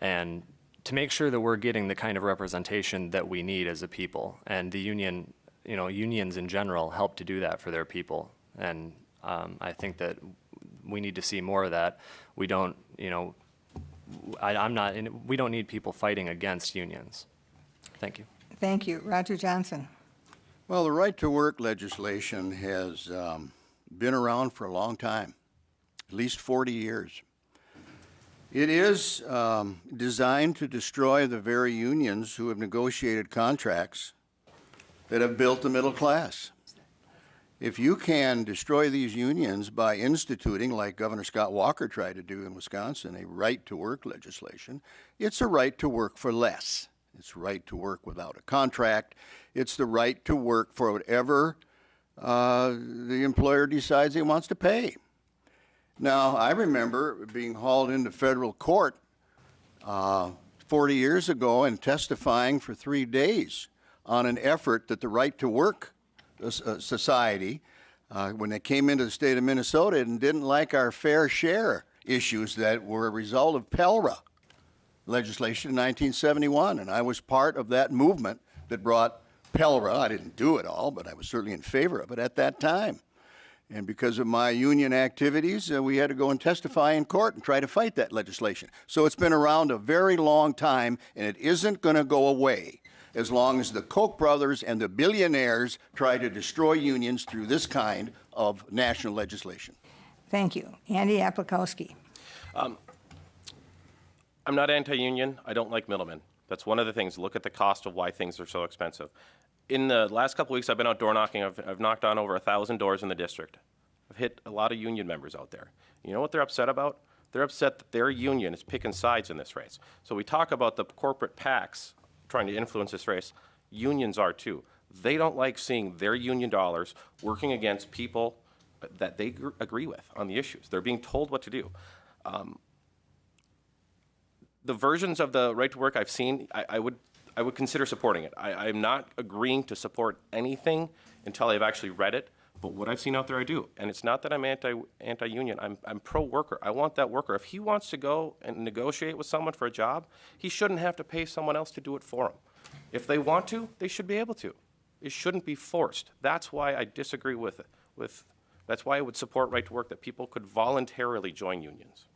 Speaker 4: and to make sure that we're getting the kind of representation that we need as a people. And the union, unions in general help to do that for their people. And I think that we need to see more of that. We don't, we don't need people fighting against unions. Thank you.
Speaker 1: Thank you. Roger Johnson.
Speaker 5: Well, the right to work legislation has been around for a long time, at least 40 years. It is designed to destroy the very unions who have negotiated contracts that have built the middle class. If you can destroy these unions by instituting, like Governor Scott Walker tried to do in Wisconsin, a right-to-work legislation, it's a right to work for less. It's a right to work without a contract. It's the right to work for whatever the employer decides he wants to pay. Now, I remember being hauled into federal court 40 years ago and testifying for 3 days on an effort that the Right to Work Society, when they came into the state of Minnesota and didn't like our fair share issues that were a result of PELRA legislation in 1971. And I was part of that movement that brought PELRA. I didn't do it all, but I was certainly in favor of it at that time. And because of my union activities, we had to go and testify in court and try to fight that legislation. So it's been around a very long time, and it isn't going to go away as long as the Koch brothers and the billionaires try to destroy unions through this kind of national legislation.
Speaker 1: Thank you. Andy Aplikowski.
Speaker 3: I'm not anti-union. I don't like middlemen. That's one of the things. Look at the cost of why things are so expensive. In the last couple of weeks, I've been out door knocking. I've knocked on over 1,000 doors in the district. I've hit a lot of union members out there. You know what they're upset about? They're upset that their union is picking sides in this race. So we talk about the corporate PACs trying to influence this race. Unions are too. They don't like seeing their union dollars working against people that they agree with on the issues. They're being told what to do. The versions of the right to work I've seen, I would consider supporting it. I'm not agreeing to support anything until I've actually read it, but what I've seen out there I do. And it's not that I'm anti-union, I'm pro-worker. I want that worker. If he wants to go and negotiate with someone for a job, he shouldn't have to pay someone else to do it for him. If they want to, they should be able to. It shouldn't be forced. That's why I disagree with it. That's why I would support right to work, that people could voluntarily join unions.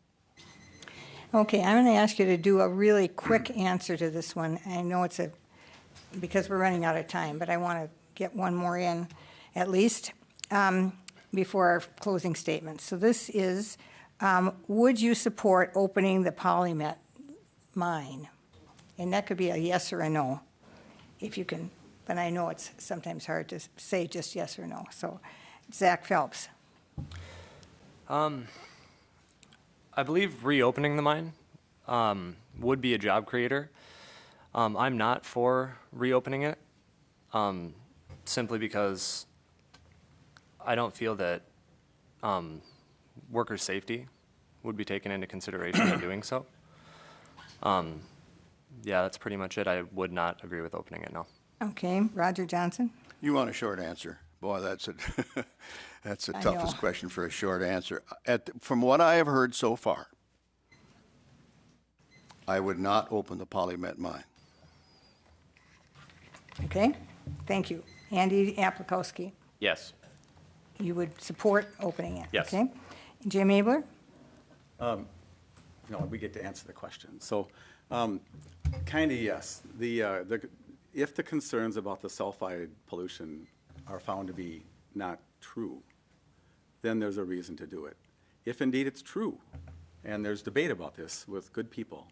Speaker 1: Okay, I'm going to ask you to do a really quick answer to this one. I know it's because we're running out of time, but I want to get one more in at least before our closing statements. So this is, would you support opening the Polymet mine? And that could be a yes or a no, if you can, but I know it's sometimes hard to say just yes or no. So, Zach Phelps.
Speaker 4: I believe reopening the mine would be a job creator. I'm not for reopening it, simply because I don't feel that worker safety would be taken into consideration in doing so. Yeah, that's pretty much it. I would not agree with opening it, no.
Speaker 1: Okay, Roger Johnson.
Speaker 5: You want a short answer? Boy, that's the
Speaker 1: I
Speaker 5: toughest
Speaker 1: know.
Speaker 5: question for a short answer. From what I have heard so far, I would not open the Polymet mine.
Speaker 1: Okay, thank you. Andy Aplikowski,
Speaker 3: Yes.
Speaker 1: you would support opening it?
Speaker 3: Yes.
Speaker 1: Okay. Jim Abeler?
Speaker 2: No, we get to answer the question. So, kind of yes. If the concerns about the sulfide pollution are found to be not true, then there's a reason to do it. If indeed it's true, and there's debate about this with good people,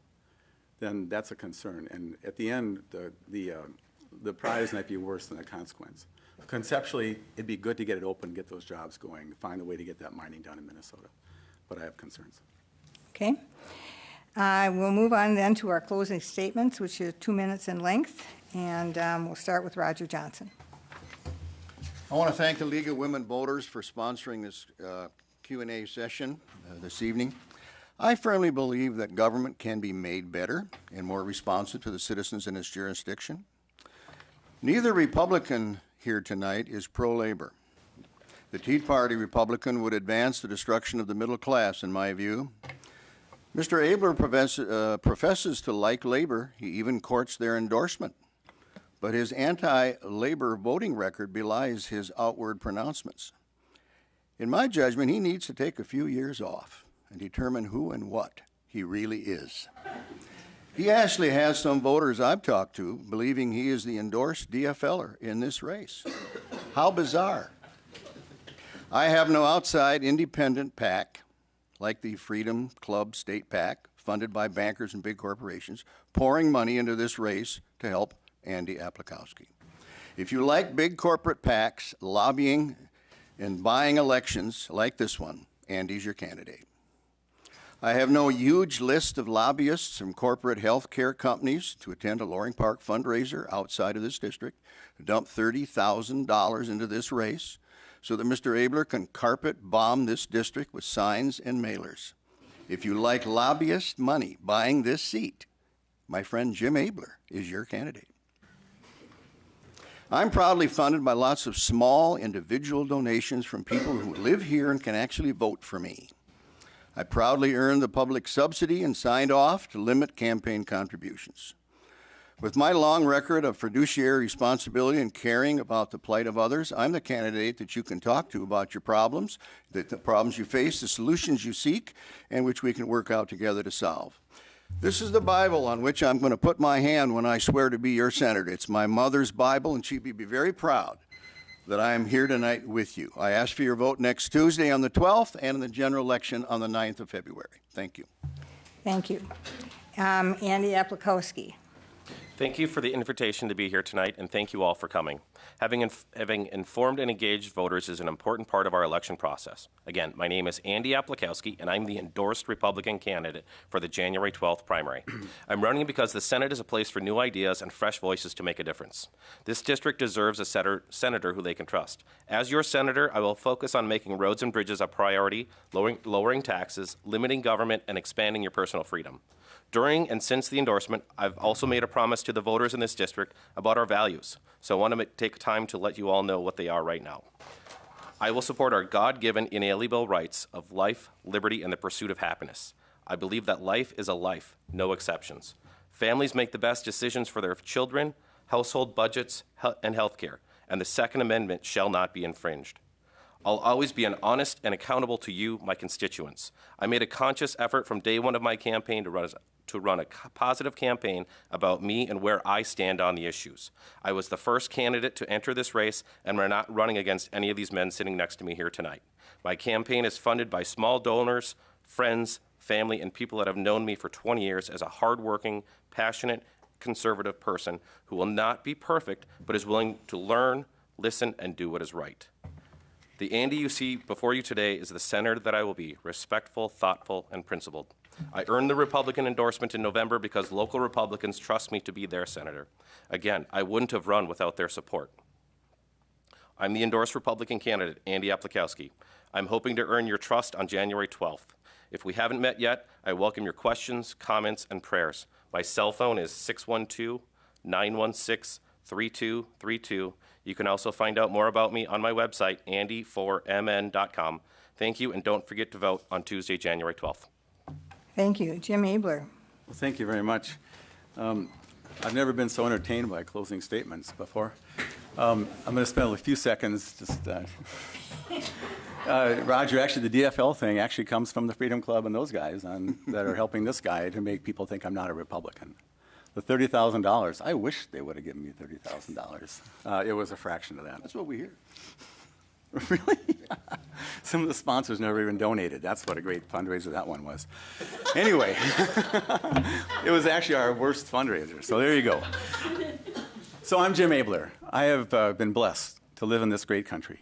Speaker 2: then that's a concern. And at the end, the prize might be worse than the consequence. Conceptually, it'd be good to get it open, get those jobs going, find a way to get that mining done in Minnesota. But I have concerns.
Speaker 1: Okay. We'll move on then to our closing statements, which is 2 minutes in length, and we'll start with Roger Johnson.
Speaker 5: I want to thank the League of Women Voters for sponsoring this Q&A session this evening. I firmly believe that government can be made better and more responsive to the citizens in its jurisdiction. Neither Republican here tonight is pro-labor. The Tea Party Republican would advance the destruction of the middle class, in my view. Mr. Abeler professes to like labor. He even courts their endorsement. But his anti-labor voting record belies his outward pronouncements. In my judgment, he needs to take a few years off and determine who and what he really is. He actually has some voters I've talked to believing he is the endorsed DFLer in this race. How bizarre. I have no outside independent PAC, like the Freedom Club State PAC, funded by bankers and big corporations, pouring money into this race to help Andy Aplikowski. If you like big corporate PACs lobbying and buying elections like this one, Andy's your candidate. I have no huge list of lobbyists from corporate health care companies to attend a Loring Park fundraiser outside of this district, to dump $30,000 into this race so that Mr. Abeler can carpet bomb this district with signs and mailers. If you like lobbyist money buying this seat, my friend Jim Abeler is your candidate. I'm proudly funded by lots of small individual donations from people who live here and can actually vote for me. I proudly earned the public subsidy and signed off to limit campaign contributions. With my long record of fiduciary responsibility and caring about the plight of others, I'm the candidate that you can talk to about your problems, the problems you face, the solutions you seek, and which we can work out together to solve. This is the Bible on which I'm going to put my hand when I swear to be your senator. It's my mother's Bible, and she'd be very proud that I am here tonight with you. I ask for your vote next Tuesday on the 12th and in the general election on the 9th of February. Thank you.
Speaker 1: Thank you. Andy Aplikowski.
Speaker 3: Thank you for the invitation to be here tonight, and thank you all for coming. Having informed and engaged voters is an important part of our election process. Again, my name is Andy Aplikowski, and I'm the endorsed Republican candidate for the January 12th primary. I'm running because the Senate is a place for new ideas and fresh voices to make a difference. This district deserves a senator who they can trust. As your senator, I will focus on making roads and bridges a priority, lowering taxes, limiting government, and expanding your personal freedom. During and since the endorsement, I've also made a promise to the voters in this district about our values, so I want to take time to let you all know what they are right now. I will support our God-given inalienable rights of life, liberty, and the pursuit of happiness. I believe that life is a life, no exceptions. Families make the best decisions for their children, household budgets, and health care, and the Second Amendment shall not be infringed. I'll always be honest and accountable to you, my constituents. I made a conscious effort from day one of my campaign to run a positive campaign about me and where I stand on the issues. I was the first candidate to enter this race, and we're not running against any of these men sitting next to me here tonight. My campaign is funded by small donors, friends, family, and people that have known me for 20 years as a hardworking, passionate, conservative person who will not be perfect, but is willing to learn, listen, and do what is right. The Andy you see before you today is the senator that I will be, respectful, thoughtful, and principled. I earned the Republican endorsement in November because local Republicans trust me to be their senator. Again, I wouldn't have run without their support. I'm the endorsed Republican candidate, Andy Aplikowski. I'm hoping to earn your trust on January 12th. If we haven't met yet, I welcome your questions, comments, and prayers. My cell phone is 612-916-3232. You can also find out more about me on my website, andy4mn.com. Thank you, and don't forget to vote on Tuesday, January 12th.
Speaker 1: Thank you. Jim Abeler.
Speaker 2: Well, thank you very much. I've never been so entertained by closing statements before. I'm going to spend a few seconds just... Roger, actually, the DFL thing actually comes from the Freedom Club and those guys that are helping this guy to make people think I'm not a Republican. The $30,000, I wish they would have given me $30,000. It was a fraction of that.
Speaker 5: That's what we hear.
Speaker 2: Really? Some of the sponsors never even donated. That's what a great fundraiser that one was. Anyway, it was actually our worst fundraiser, so there you go. So I'm Jim Abeler. I have been blessed to live in this great country.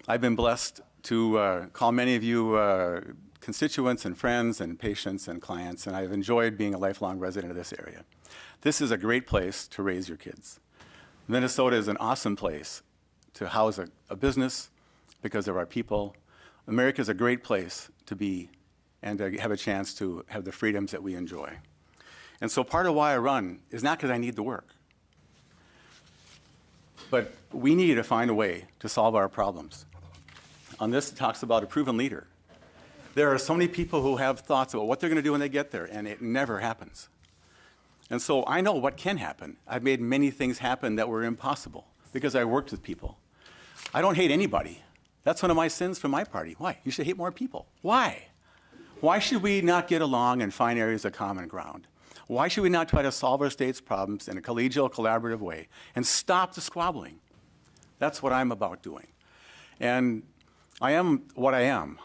Speaker 2: I've been blessed to call many of you constituents and friends and patients and clients, and I've enjoyed being a lifelong resident of this area. This is a great place to raise your kids. Minnesota is an awesome place to house a business because of our people. America is a great place to be and to have a chance to have the freedoms that we enjoy. And so part of why I run is not because I need the work, but we need to find a way to solve our problems. On this, it talks about a proven leader. There are so many people who have thoughts about what they're going to do when they get there, and it never happens. And so I know what can happen. I've made many things happen that were impossible because I worked with people. I don't hate anybody. That's one of my sins from my party. Why? You should hate more people. Why? Why should we not get along and find areas of common ground? Why should we not try to solve our state's problems in a collegial, collaborative way and stop the squabbling? That's what I'm about doing. And I am what I am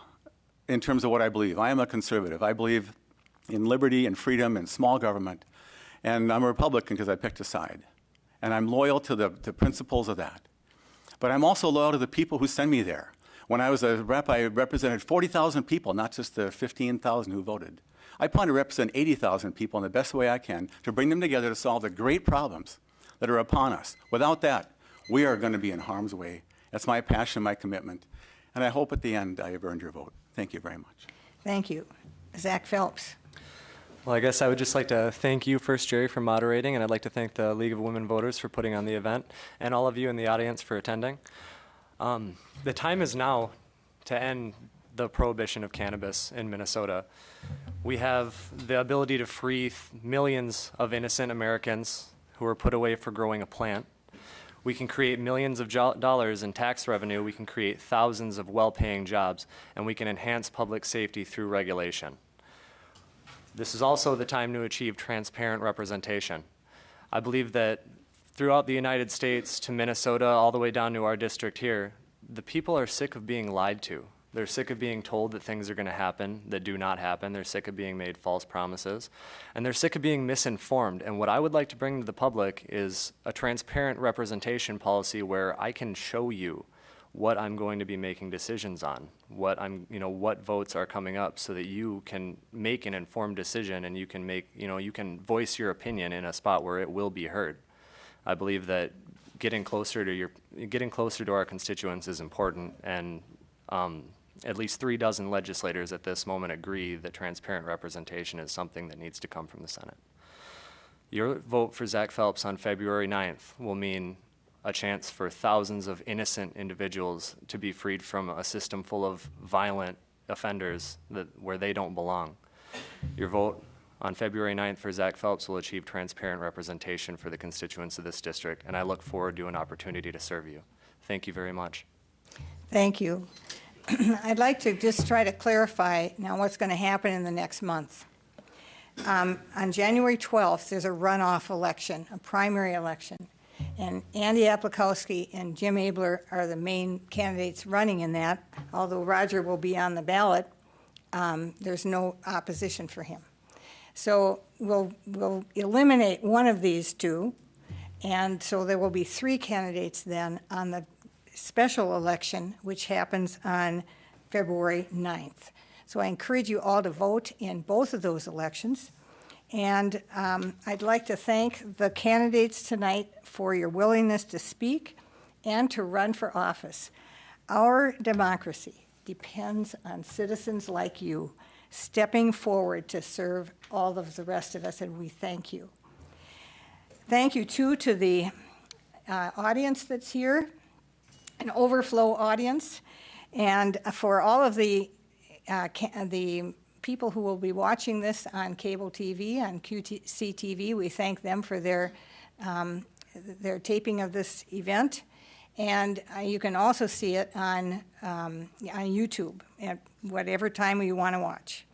Speaker 2: in terms of what I believe. I am a conservative. I believe in liberty and freedom and small government. And I'm a Republican because I picked a side. And I'm loyal to the principles of that. But I'm also loyal to the people who send me there. When I was a rep, I represented 40,000 people, not just the 15,000 who voted. I plan to represent 80,000 people in the best way I can to bring them together to solve the great problems that are upon us. Without that, we are going to be in harm's way. That's my passion, my commitment. And I hope at the end I have earned your vote. Thank you very much.
Speaker 1: Thank you. Zach Phelps.
Speaker 4: Well, I guess I would just like to thank you first, Jerry, for moderating, and I'd like to thank the League of Women Voters for putting on the event, and all of you in the audience for attending. The time is now to end the prohibition of cannabis in Minnesota. We have the ability to free millions of innocent Americans who are put away for growing a plant. We can create millions of dollars in tax revenue. We can create thousands of well-paying jobs, and we can enhance public safety through regulation. This is also the time to achieve transparent representation. I believe that throughout the United States to Minnesota, all the way down to our district here, the people are sick of being lied to. They're sick of being told that things are going to happen that do not happen. They're sick of being made false promises. And they're sick of being misinformed. And what I would like to bring to the public is a transparent representation policy where I can show you what I'm going to be making decisions on, what votes are coming up, so that you can make an informed decision and you can you can voice your opinion in a spot where it will be heard. I believe that getting closer to our constituents is important, and at least 3 dozen legislators at this moment agree that transparent representation is something that needs to come from the Senate. Your vote for Zach Phelps on February 9th will mean a chance for thousands of innocent individuals to be freed from a system full of violent offenders where they don't belong. Your vote on February 9th for Zach Phelps will achieve transparent representation for the constituents of this district, and I look forward to an opportunity to serve you. Thank you very much.
Speaker 1: Thank you. I'd like to just try to clarify now what's going to happen in the next month. On January 12th, there's a runoff election, a primary election. And Andy Aplikowski and Jim Abeler are the main candidates running in that. Although Roger will be on the ballot, there's no opposition for him. So we'll eliminate one of these two, and so there will be 3 candidates then on the special election, which happens on February 9th. So I encourage you all to vote in both of those elections. And I'd like to thank the candidates tonight for your willingness to speak and to run for office. Our democracy depends on citizens like you stepping forward to serve all of the rest of us, and we thank you. Thank you, too, to the audience that's here, an overflow audience, and for all of the people who will be watching this on cable TV, on QCTV. We thank them for their taping of this event. And you can also see it on YouTube at whatever time you want to watch.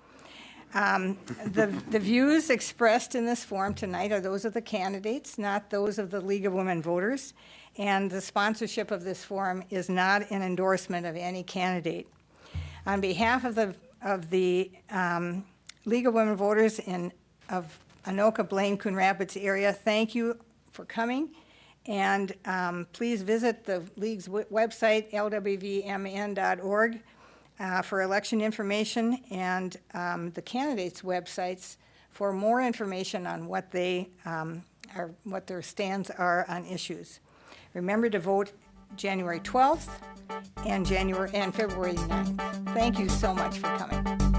Speaker 1: The views expressed in this forum tonight are those of the candidates, not those of the League of Women Voters. And the sponsorship of this forum is not an endorsement of any candidate. On behalf of the League of Women Voters of Anoka, Blaine, Coon Rapids area, thank you for coming. And please visit the League's website, lwvmn.org, for election information, and the candidates' websites for more information on what what their stands are on issues. Remember to vote January 12th and February 9th. Thank you so much for coming.